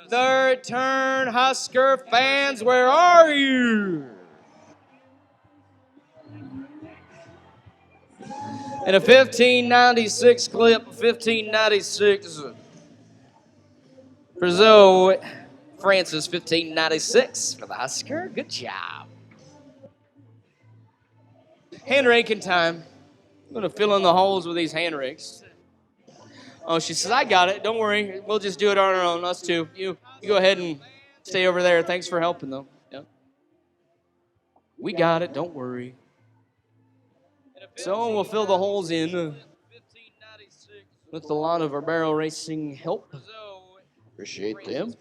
3rd turn, Husker fans, where are you? And a 15:96 clip, 15:96 for Zoe Francis, 1596 for the Husker. Good job. Hand raking time. I'm going to fill in the holes with these hand rakes. Oh, she says, I got it. Don't worry. We'll just do it on our own, us two. You go ahead and stay over there. Thanks for helping, though. Yep. We got it. Don't worry. So we'll fill the holes in with a lot of our barrel racing help. Appreciate them.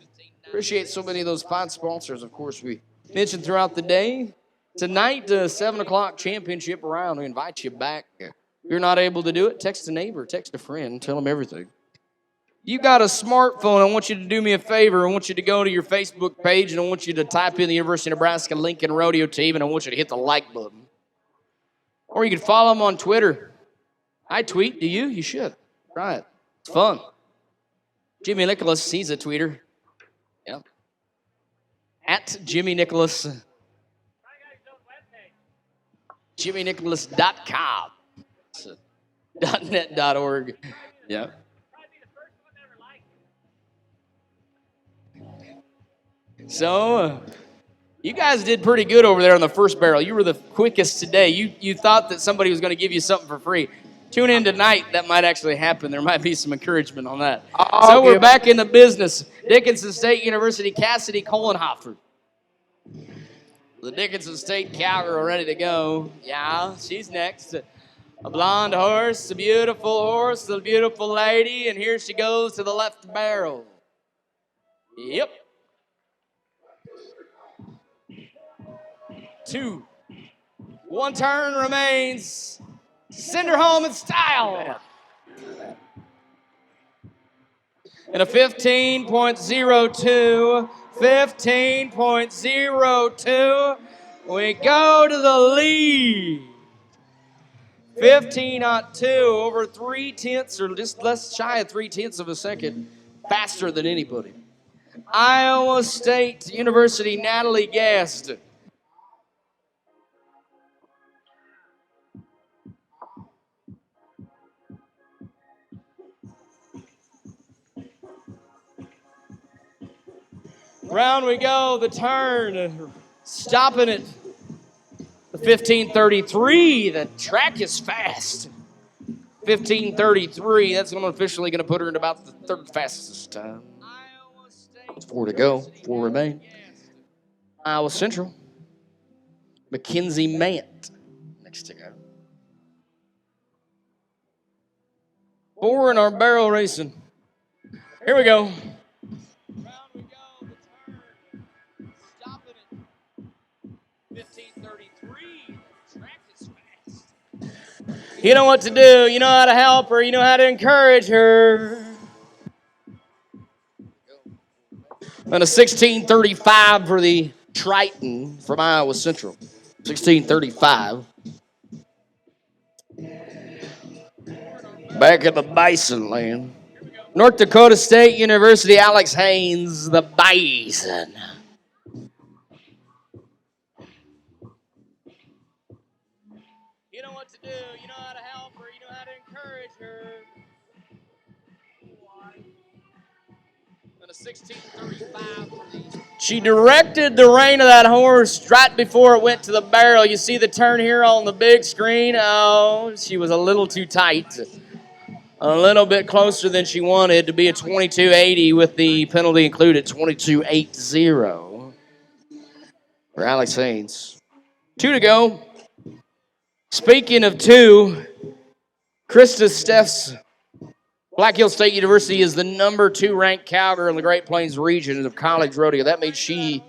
Appreciate so many of those fine sponsors, of course, we mentioned throughout the day. Tonight, 7 o'clock championship round. We invite you back. If you're not able to do it, text a neighbor, text a friend, tell them everything. You got a smartphone, I want you to do me a favor. I want you to go to your Facebook page, and I want you to type in the University of Nebraska-Lincoln Rodeo team, and I want you to hit the like button. Or you can follow them on Twitter. I tweet, do you? You should. Try it. It's fun. Jimmy Nicholas, he's a tweeter. Yep. At Jimmy Nicholas. JimmyNicholas.com. .net.org. Yeah. So, you guys did pretty good over there on the first barrel. You were the quickest today. You thought that somebody was going to give you something for free. Tune in tonight. That might actually happen. There might be some encouragement on that. So we're back in the business. Dickinson State University, Cassidy Kohlenhofer. The Dickinson State Cowgirl ready to go. Yeah, she's next. A blonde horse, a beautiful lady, and here she goes to the left barrel. Yep. 2. 1 turn remains. Send her home in style. And a 15.02. 15.02. We go to the lead. 15.02, over 3/10 or just less shy of 3/10 of a second faster than anybody. Iowa State University, Natalie Gast. Round we go, the turn, stopping it. The 15.33, the track is fast. 15.33, that's officially going to put her in about the 3rd fastest time. 4 to go, 4 remain. Iowa Central, Mackenzie Mant, next to go. 4 in our barrel racing. Here we go. You know what to do. You know how to help her. You know how to encourage her. And a 16.35 for the Triton from Iowa Central. 16.35. Back in the Bison land. North Dakota State University, Alex Haynes, the Bison. You know what to do. You know how to help her. You know how to encourage her. And a 16.35 for these. She directed the rein of that horse right before it went to the barrel. You see the turn here on the big screen. Oh, she was a little too tight. A little bit closer than she wanted to be a 22.80 with the penalty included, 22.80 for Alex Haynes. 2 to go. Speaking of 2, Krista Steffs, Black Hills State University is the number 2 ranked cowgirl in the Great Plains region of college rodeo. That means she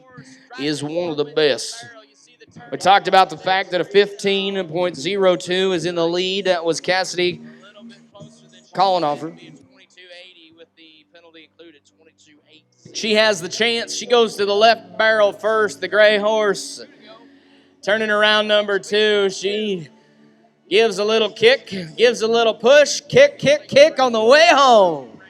is one of the best. We talked about the fact that a 15.02 is in the lead. That was Cassidy Kohlenhofer. She has the chance. She goes to the left barrel first, the gray horse. Turning around number 2, she gives a little kick, gives a little push, kick, kick, kick on the way home.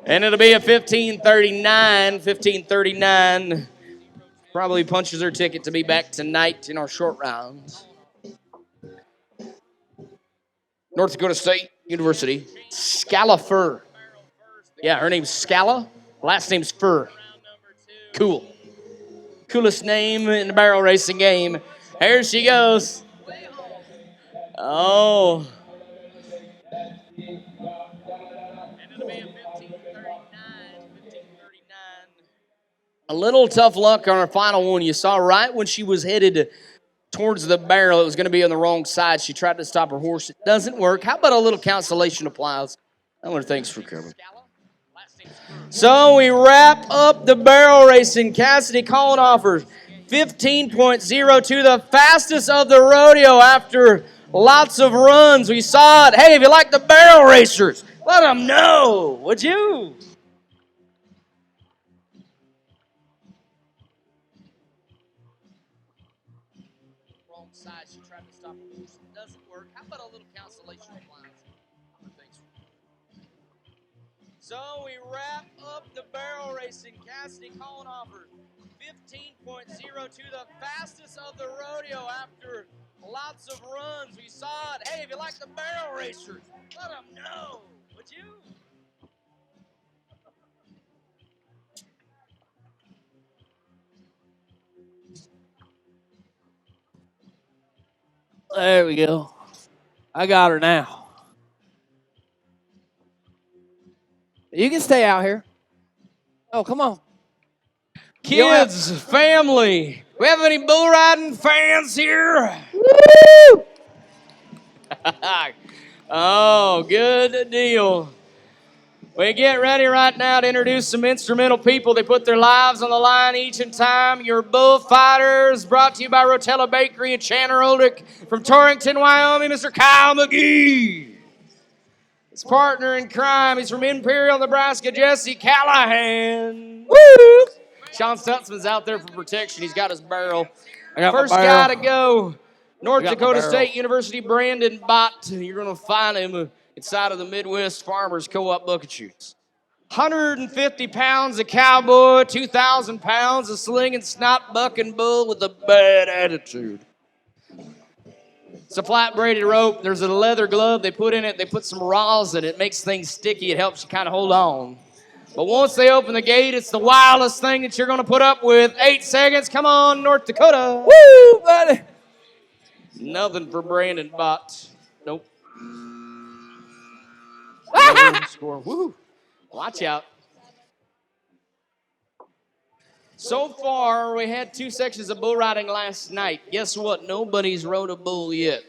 And it'll be a 15.39, 15.39. Probably punches her ticket to be back tonight in our short rounds. North Dakota State University, Scalifer. Yeah, her name's Scala. Last name's Fur. Cool. Coolest name in the barrel racing game. Here she goes. Oh. A little tough luck on her final one. You saw right when she was headed towards the barrel, it was going to be on the wrong side. She tried to stop her horse. It doesn't work. How about a little consolation applause? I want to thanks for coming. So we wrap up the barrel racing. Cassidy calling offers 15.02, the fastest of the rodeo after lots of runs. We saw it. Hey, if you like the barrel racers, let them know, would you? Wrong side. She tried to stop her horse. It doesn't work. How about a little consolation applause? Thanks. So we wrap up the barrel racing. Cassidy calling offers 15.02, the fastest of the rodeo after lots of runs. We saw it. Hey, if you like the barrel racers, let them know, would you? There we go. I got her now. You can stay out here. Oh, come on. Kids, family, we have any bull riding fans here? Woo! Oh, good deal. We get ready right now to introduce some instrumental people. They put their lives on the line each and time. Your bullfighters, brought to you by Rotella Bakery and Chandler Oldick. From Torrington, Wyoming, Mr. Kyle McGee. His partner in crime, he's from Imperial, Nebraska, Jesse Callahan. Woo! Sean Stutzman's out there for protection. He's got his barrel. I got First my barrel. guy to go, North I got my Dakota barrel. State University, Brandon Bott. You're going to find him inside of the Midwest Farmers Co-op bucket chutes. 150 pounds of cowboy, 2,000 pounds of slinging snot bucking bull with a bad attitude. It's a flat braided rope. There's a leather glove they put in it. They put some raws in it. It makes things sticky. It helps you kind of hold on. But once they open the gate, it's the wildest thing that you're going to put up with. 8 seconds. Come on, North Dakota. Woo, buddy. Nothing for Brandon Bott. Nope. Score. Woo. Watch out. So far, we had 2 sections of bull riding last night. Guess what? Nobody's rode a bull yet.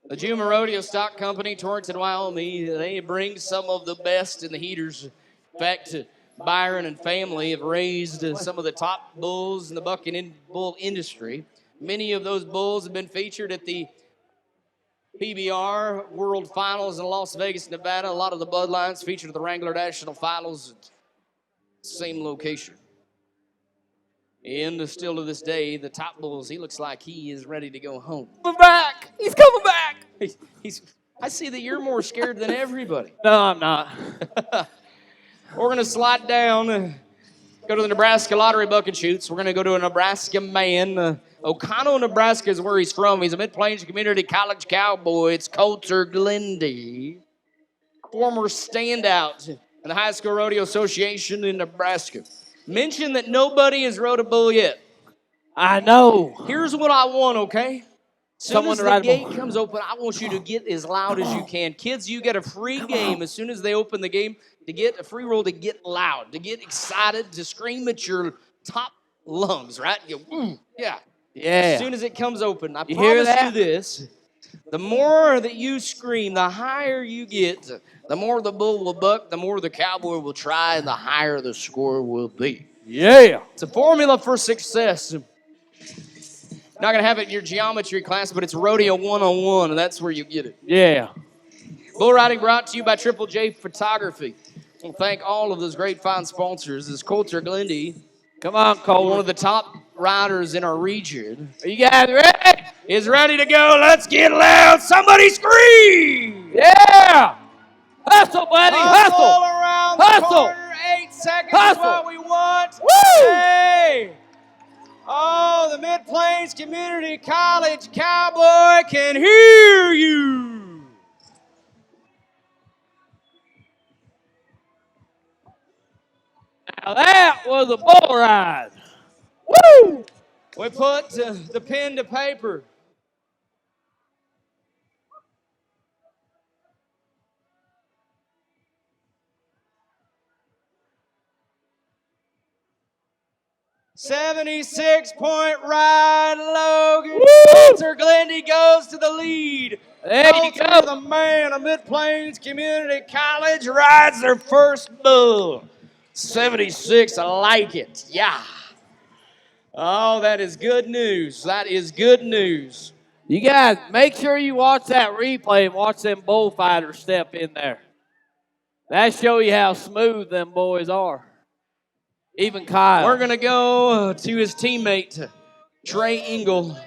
The Juma Rodeo Stock Company, Torrington, Wyoming, they bring some of the best in the heaters. In fact, Byron and family have raised some of the top bulls in the bucking bull industry. Many of those bulls have been featured at the PBR World Finals in Las Vegas, Nevada. A lot of the bloodlines featured at the Wrangler National Finals, same location. And still to this day, the top bulls, he looks like he is ready to go home. Coming back. He's coming back. I see that you're more scared than everybody. No, I'm not. We're going to slide down, go to the Nebraska Lottery bucket shoots. We're going to go to a Nebraska man. O'Connell, Nebraska is where he's from. He's a Mid-Plains Community College cowboy. It's Coulter Glendy, former standout in the High School Rodeo Association in Nebraska. Mentioned that nobody has rode a bull yet. I know. Here's what I want, okay? Soon Someone as to the ride a gate bull. comes open, I want you to get as loud as you can. Kids, you get a free game as soon as they open the game to get a free roll, to get loud, to get excited, to scream at your top lungs, right? Yeah. Yeah. As soon as it comes open, I You hear promise you that? this. The more that you scream, the higher you get, the more the bull will buck, the more the cowboy will try, and the higher the score will be. Yeah. It's a formula for success. Not going to have it in your geometry class, but it's Rodeo 101, and that's where you get it. Yeah. Bull riding brought to you by Triple J Photography. I want to thank all of those great fine sponsors. This is Coulter Glendy, Come on, Cole. one of the top riders in our region, Are you guys ready? is ready to go. Let's get loud. Somebody scream! Yeah. Hustle, buddy. Hustle. Around Hustle. the corner. 8 seconds Hustle. is what we want. Woo. Hey! Oh, the Mid-Plains Community College Cowboy can hear you. Now that was a bull ride. Woo! We put the pen to paper. .76-point ride, Logan. Walter Glendy goes to the lead. There you go. The man of Mid-Plains Community College rides their first bull. 76, I like it. Yeah. Oh, that is good news. That is good news. You guys, make sure you watch that replay and watch them bullfighters step in there. That show you how smooth them boys are. Even Kyle. We're going to go to his teammate, Trey Engel,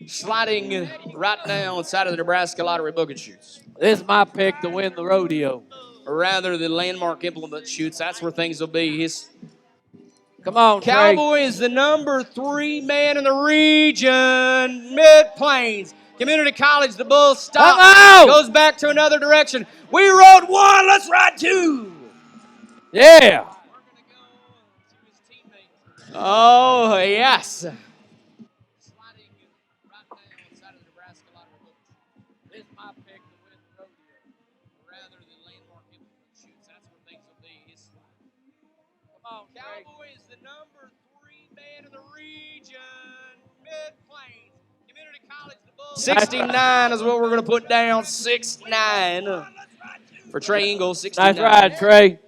sliding right now inside of the Nebraska Lottery Book and Shoots. This is my pick to win the rodeo. Or rather, the landmark implement shoots. That's where things will be. Come on, Cowboy is the number 3 man in the region. Mid-Plains Community College, the bull stops. Goes back to another direction. We rode 1. Let's ride 2. Yeah. Oh, yes. Cowboy is the number 3 man in the region. Mid-Plains Community College, the bull. 69 is what we're going to put down. 6'9" for Trey Engel. 69. Nice ride, Trey.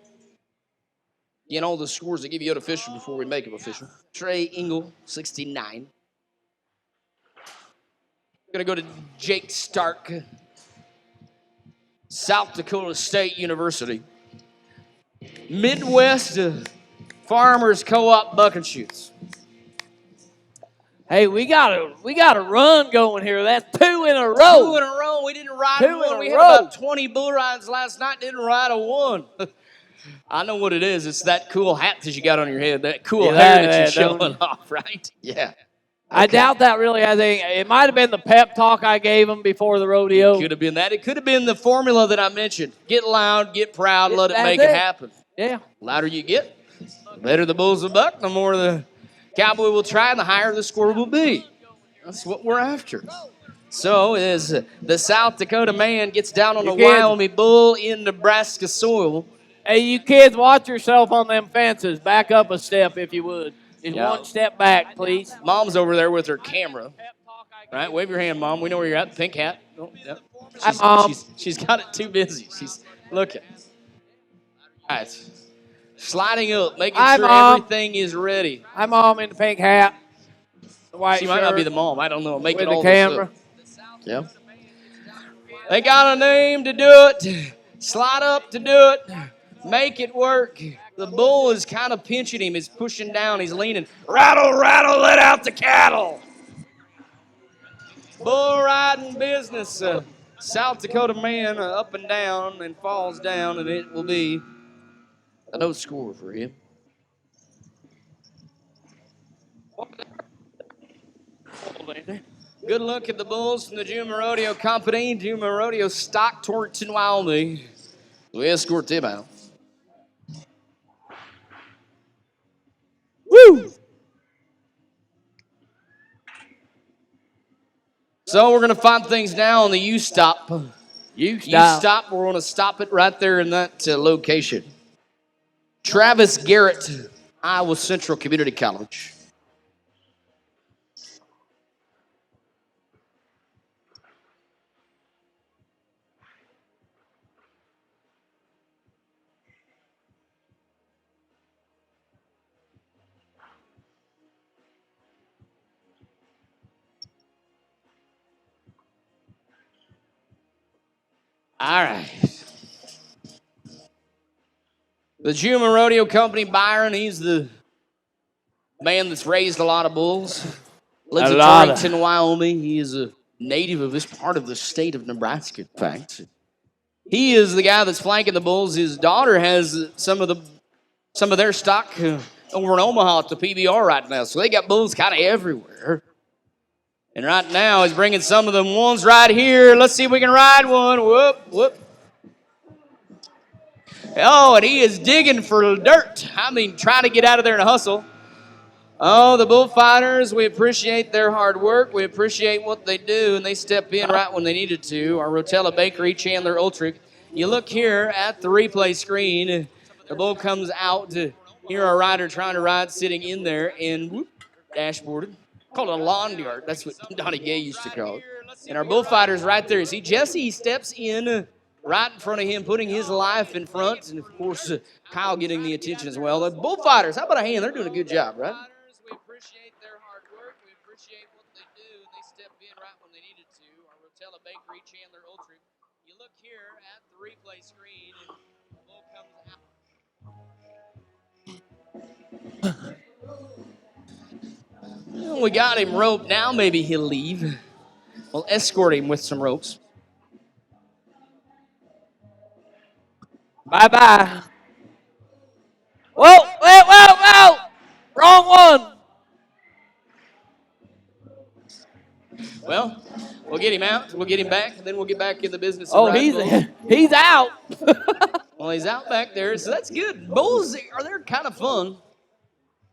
Getting all the scores they give you official before we make them official. Trey Engel, 69. Going to go to Jake Stark, South Dakota State University. Midwest Farmers Co-op Buck and Shoots. Hey, we got a run going here. That's 2 in a row. 2 in a row. We didn't ride 2 one. in a We row. had about 20 bull rides last night. Didn't ride a one. I know what it is. It's that cool hat that you got on your head. That cool hair that you're showing off, right? Yeah. Okay. I doubt that really has anything. It might have been the pep talk I gave him before the rodeo. It could have been that. It could have been the formula that I mentioned. Get loud, get proud, let it make it happen. Yeah. The louder you get, the better the bulls will buck, the more the cowboy will try, and the higher the score will be. That's what we're after. So as the South Dakota man gets down on a Wyoming bull in Nebraska soil. Hey, you kids, watch yourself on them fences. Back up a step if you would. Just 1 step back, please. Mom's over there with her camera. Right, wave your hand, Mom. We know where you're at. Pink hat. Oh, yep. Hi, Mom. She's got it too busy. She's looking. All right. Sliding up, making sure everything is ready. Hi, Mom, in the pink hat. The white She shirt. might not be the mom. I don't know. Making with all the camera. This up. Yeah. They got a name to do it. Slide up to do it. Make it work. The bull is kind of pinching him. He's pushing down. He's leaning. Rattle, rattle, let out the cattle. Bull riding business. South Dakota man up and down and falls down, and it will be a no score for him. Good look at the bulls from the Juma Rodeo Company. Juma Rodeo stock Torrington, Wyoming. We escort them out. Woo! So we're going to find things now on the U-stop. U-stop, we're going to stop it right there in that location. Travis Garrett, Iowa Central Community College. All right. The Juma Rodeo Company, Byron, he's the man that's raised a lot of bulls. Lives in Torrington, Wyoming. He is a native of this part of the state of Nebraska, in fact. He is the guy that's flanking the bulls. His daughter has some of their stock over in Omaha at the PBR right now. So they got bulls kind of everywhere. And right now he's bringing some of them ones right here. Let's see if we can ride one. Whoop, whoop. Oh, and he is digging for dirt. I mean, trying to get out of there in a hustle. Oh, the bullfighters, we appreciate their hard work. We appreciate what they do, and they step in right when they needed to. Our Rotella Bakery, Chandler Ultrich. You look here at the replay screen. The bull comes out to hear our rider trying to ride, sitting in there, and whoop, dashboarded. Called a lawn dart. That's what Donnie Gay used to call it. And our bullfighter's right there. See, Jesse steps in right in front of him, putting his life in front. And, of course, Kyle getting the attention as well. The bullfighters, how about a hand? They're doing a good job, right? We appreciate their hard work. We appreciate what they do. And they step in right when they needed to. Our Rotella Bakery, Chandler Ultrich. You look here at the replay screen, and the bull comes out. Well, we got him roped. Now maybe he'll leave. We'll escort him with some ropes. Bye-bye. Whoa, whoa, whoa, whoa. Wrong one. Well, we'll get him out. We'll get him back, and then we'll get back in the business of riding bulls. He's out. Well, he's out back there, so that's good. Bulls they're kind of fun.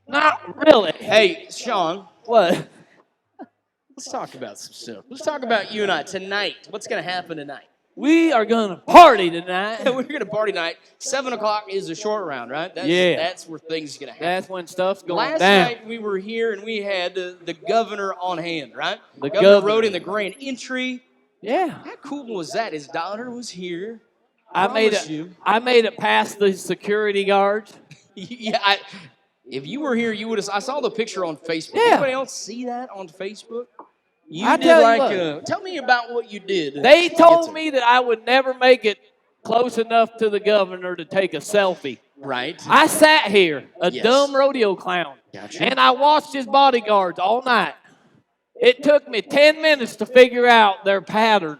Not really. Hey, Sean. What? Let's talk about some stuff. Let's talk about you and I tonight. What's going to happen tonight? We are going to party tonight. We're going to party tonight. 7 o'clock is a short round, right? That's where things are going to happen. That's when stuff's going Last down. night we were here and we had the governor on hand, right? The governor rode in the grand entry. Yeah. How cool was that? His daughter was here. I made it past the security guards. Yeah, if you were here, you would have. I saw the picture on Facebook. Yeah. Anybody else see that on Facebook? Tell me about what you did. They told me that I would never make it close enough to the governor to take a selfie. Right. I sat here, a dumb rodeo clown, and I watched his bodyguards all night. It took me 10 minutes to figure out their pattern.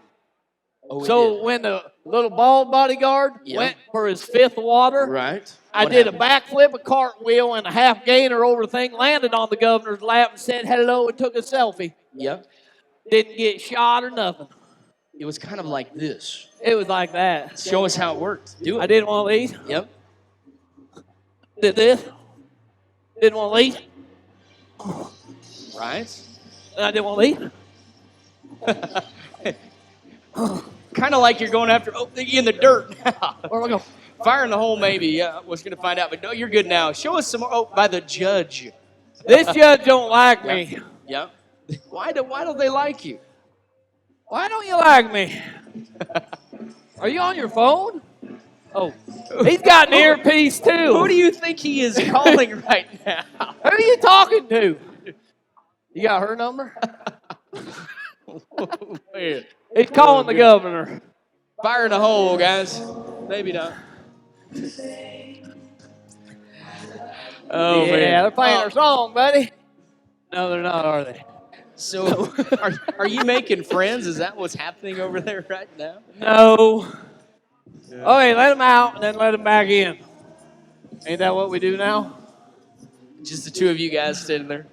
So when the little bald bodyguard went for his 5th water, right. I did a backflip, a cartwheel, and a half gainer over the thing, landed on the governor's lap and said hello and took a selfie. Yep. Didn't get shot or nothing. It was kind of like this. It was like that. Show us how it worked. Do it. I did one of these. Yep. Did this. Did one of these. Right. And I did one of these. Kind of like you're going after in the dirt. Where am I going? Fire in the hole, maybe. Yeah, I was going to find out, but no, you're good now. Show us some more. Oh, by the judge. This judge don't like me. Yeah. Why don't they like you? Why don't you like me? Are you on your phone? Oh, he's got an earpiece too. Who do you think he is calling right now? Who are you talking to? You got her number? He's calling the governor. Fire in the hole, guys. Maybe not. Oh, yeah, man. they're playing our song, buddy. No, they're not, are they? So, are you making friends? Is that what's happening over there right now? No. Yeah. Okay, let them out and then let them back in. Ain't that what we do now? Just the two of you guys standing there.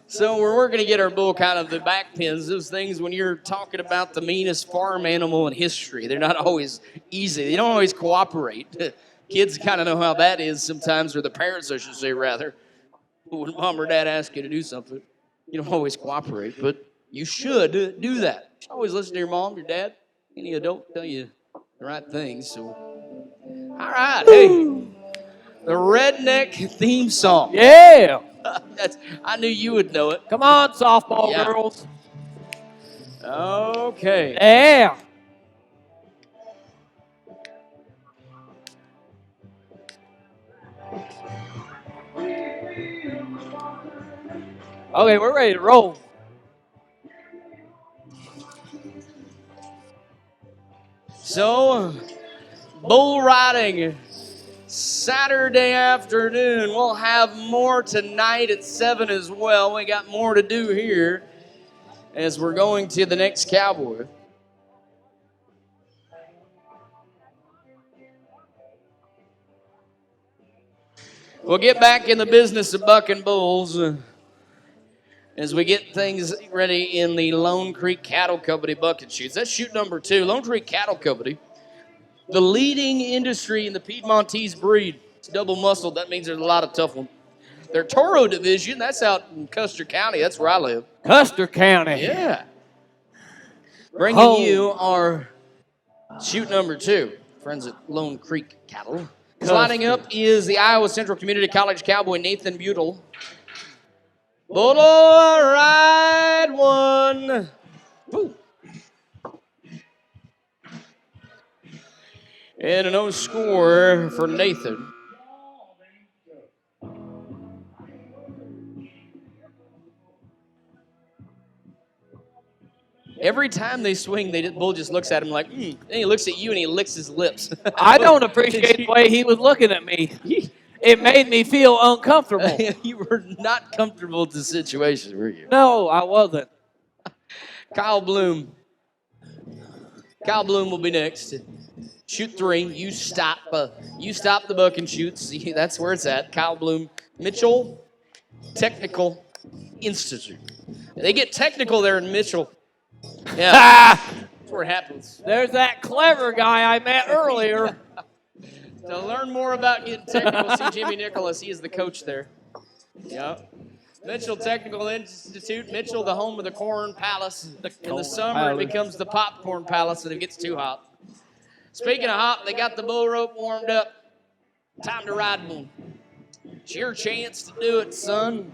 So we're going to get our bull kind of the back pins. Those things when you're talking about the meanest farm animal in history, they're not always easy. They don't always cooperate. Kids kind of know how that is sometimes, or the parents, I should say, rather. When mom or dad ask you to do something, you don't always cooperate, but you should do that. You should always listen to your mom, your dad, any adult tell you the right things. So, all right, hey, the redneck theme song. Yeah. I knew you would know it. Come on, softball girls. Okay. Yeah. Okay, we're ready to roll. So, bull riding Saturday afternoon. We'll have more tonight at 7 as well. We got more to do here as we're going to the next cowboy. We'll get back in the business of bucking bulls as we get things ready in the Lone Creek Cattle Company bucket chutes. That's chute number 2. Lone Creek Cattle Company. the leading industry in the Piedmontese breed. It's double muscled. That means there's a lot of tough ones. Their Toro division, that's out in Custer County. That's where I live. Custer County. Yeah. Bringing you our shoot number 2, friends at Lone Creek Cattle. Sliding up is the Iowa Central Community College Cowboy Nathan Butel. Butel, ride 1. Woo. And a no score for Nathan. Every time they swing, Bull just looks at him like, Then he looks at you and he licks his lips. I don't appreciate the way he was looking at me. It made me feel uncomfortable. You were not comfortable with the situation, were you? No, I wasn't. Kyle Bloom. Kyle Bloom will be next. Shoot 3. You stop the buck and shoot. See, that's where it's at. Kyle Bloom. Mitchell Technical Institute. They get technical there in Mitchell. Yeah. That's where it happens. There's that clever guy I met earlier. To learn more about getting technical, see Jimmy Nicholas. He is the coach there. Yep. Mitchell Technical Institute. Mitchell, the home of the Corn Palace. In the summer, it becomes the Popcorn Palace, and it gets too hot. Speaking of hot, they got the bull rope warmed up. Time to ride one. It's your chance to do it, son.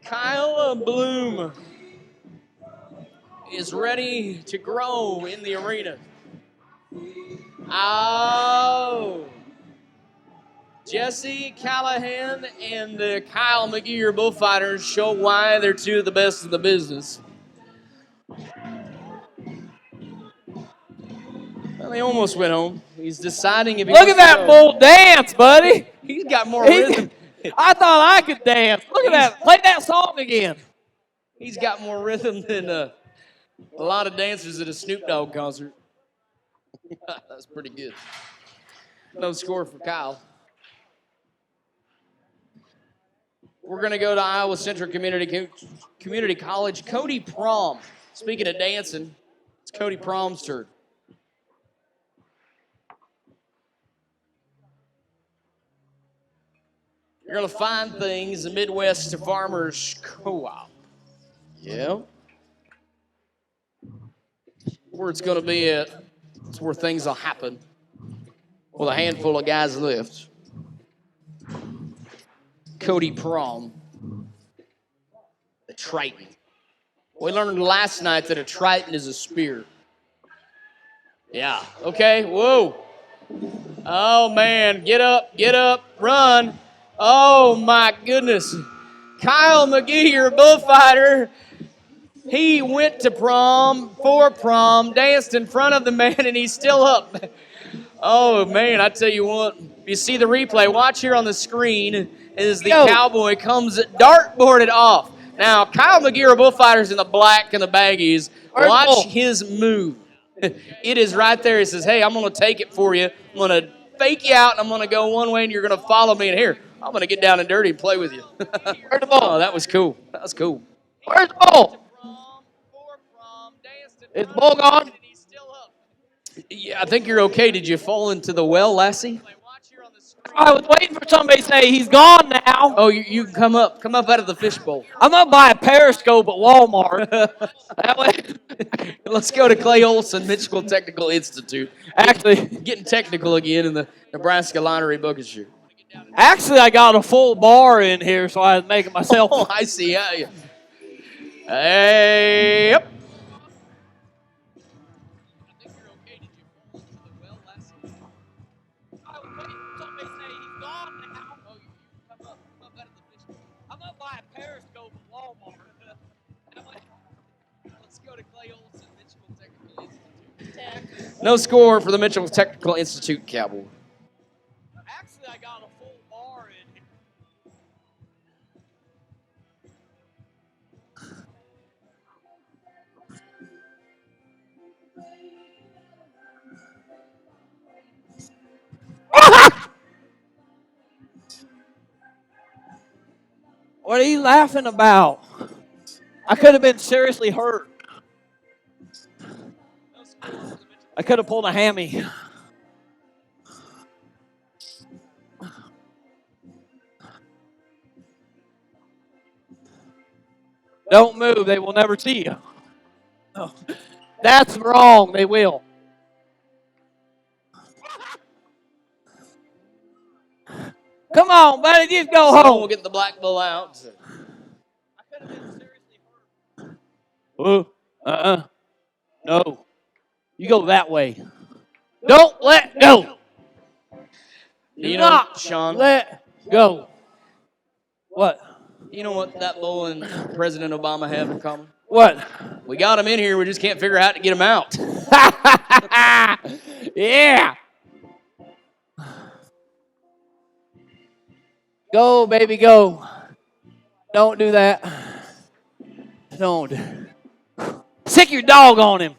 Kyle Bloom is ready to grow in the arena. Oh. Jesse Callahan and Kyle McGee, your bullfighters, show why they're 2 of the best in the business. Well, they almost went home. He's deciding if he Look at that bull dance, buddy. He's got more rhythm. I thought I could dance. Look at that. Play that song again. He's got more rhythm than a lot of dancers at a Snoop Dogg concert. That's pretty good. No score for Kyle. We're going to go to Iowa Central Community College. Cody Prom. Speaking of dancing, it's Cody Prom's turn. You're going to find things in Midwest Farmers Co-op. Yeah. Where it's going to be at, it's where things will happen. With a handful of guys left. Cody Prom. The Triton. We learned last night that a Triton is a spear. Yeah. Okay. Whoa. Oh, man. Get up, run. Oh, my goodness. Kyle McGee, your bullfighter, he went to prom, for prom, danced in front of the man, and he's still up. Oh, man, I tell you what. You see the replay. Watch here on the screen as the cowboy comes dartboarded off. Now, Kyle McGee, our bullfighter's in the black and the baggies. Watch his move. It is right there. He says, hey, I'm going to take it for you. I'm going to fake you out, and I'm going to go one way, and you're going to follow me. And here, I'm going to get down and dirty and play with you. Where's the ball? Oh, that was cool. That was cool. Where's the ball? Is the ball gone? Yeah, I think you're okay. Did you fall into the well, Lassie? I was waiting for somebody to say he's gone now. Oh, you can come up. Come up out of the fishbowl. I'm going to buy a Periscope at Walmart. That way. Let's go to Clay Olson, Mitchell Technical Institute. Actually, Getting technical again in the Nebraska Lottery Bucket Shoot. Actually, I got a full bar in here, so I was making myself. Oh, I see. Hey, yep. No score for the Mitchell Technical Institute Cowboy. Actually, I got a full bar in here. What are you laughing about? I could have been seriously hurt. No score for the I could have pulled a hammy. Don't move. They will never see you. Oh, that's wrong. They will. Come on, buddy. Just go So home. we'll get the black bull out. No. You go that way. Don't let go. You Do know, not Sean, let go. What? you know what that bull and President Obama have in common? What? We got him in here. We just can't figure out how to get him out. Yeah. Go, baby, go. Don't do that. Don't. Sick your dog on him.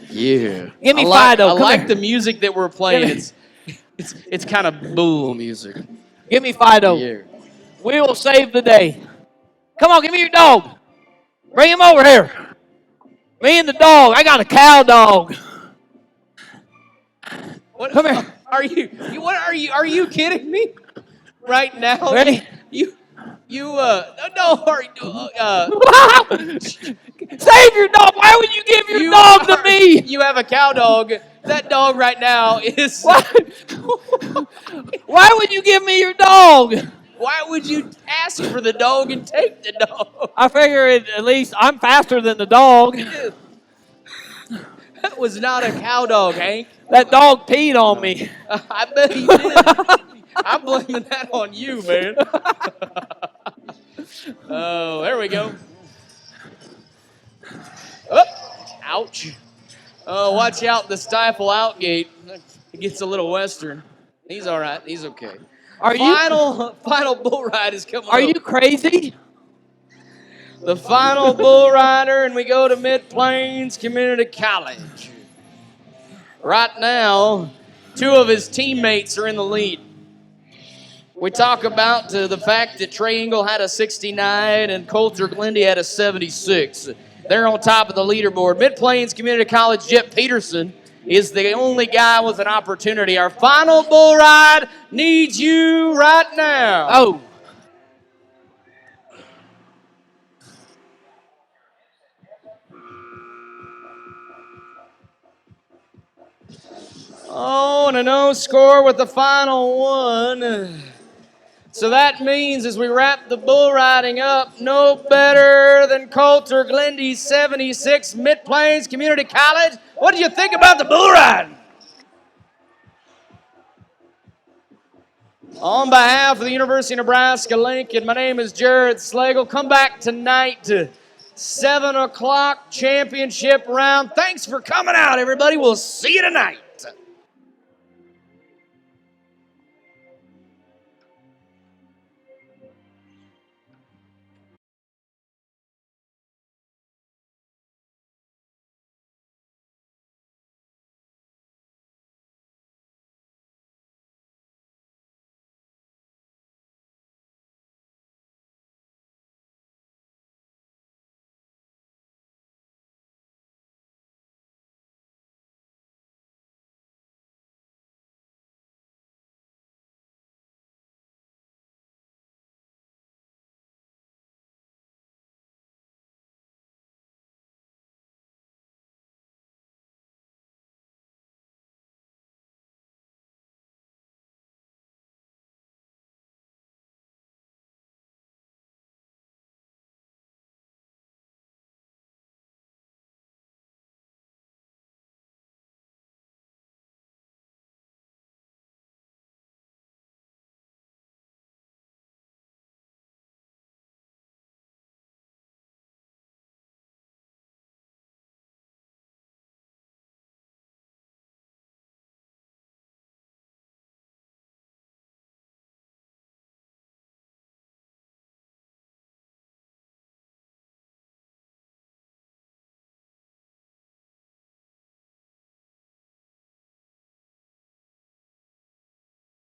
Yeah. Give me I Fido. Come like here. the music that we're playing. It's kind of bull music. Give me Fido. Yeah. We will save the day. Come on, give me your dog. Bring him over here. Me and the dog. I got a cow dog. What? Come here. Are you kidding me? Right now? Ready? Save your dog. Why would you give your dog to me? You have a cow dog. That dog right now is... Why would you give me your dog? Why would you ask for the dog and take the dog? I figure at least I'm faster than the dog. That was not a cow dog, Hank. That dog peed on me. I bet he did. I'm blaming that on you, man. Oh, there we go. Oh, ouch. Oh, watch out, the stifle out gate. It gets a little western. He's all right. He's okay. Final bull ride is coming up. Are you crazy? The final bull rider, and we go to Mid-Plains Community College. Right now, 2 of his teammates are in the lead. We talk about the fact that Trey Engel had a 69 and Coulter Glendy had a 76. They're on top of the leaderboard. Mid-Plains Community College, Jet Peterson is the only guy with an opportunity. Our final bull ride needs you right now. Oh. Oh, and a no score with the final one. So that means as we wrap the bull riding up, no better than Coulter Glendy 76, Mid-Plains Community College. What did you think about the bull riding? On behalf of the University of Nebraska-Lincoln, my name is Jared Slagle. Come back tonight to 7 o'clock championship round. Thanks for coming out, everybody. We'll see you tonight.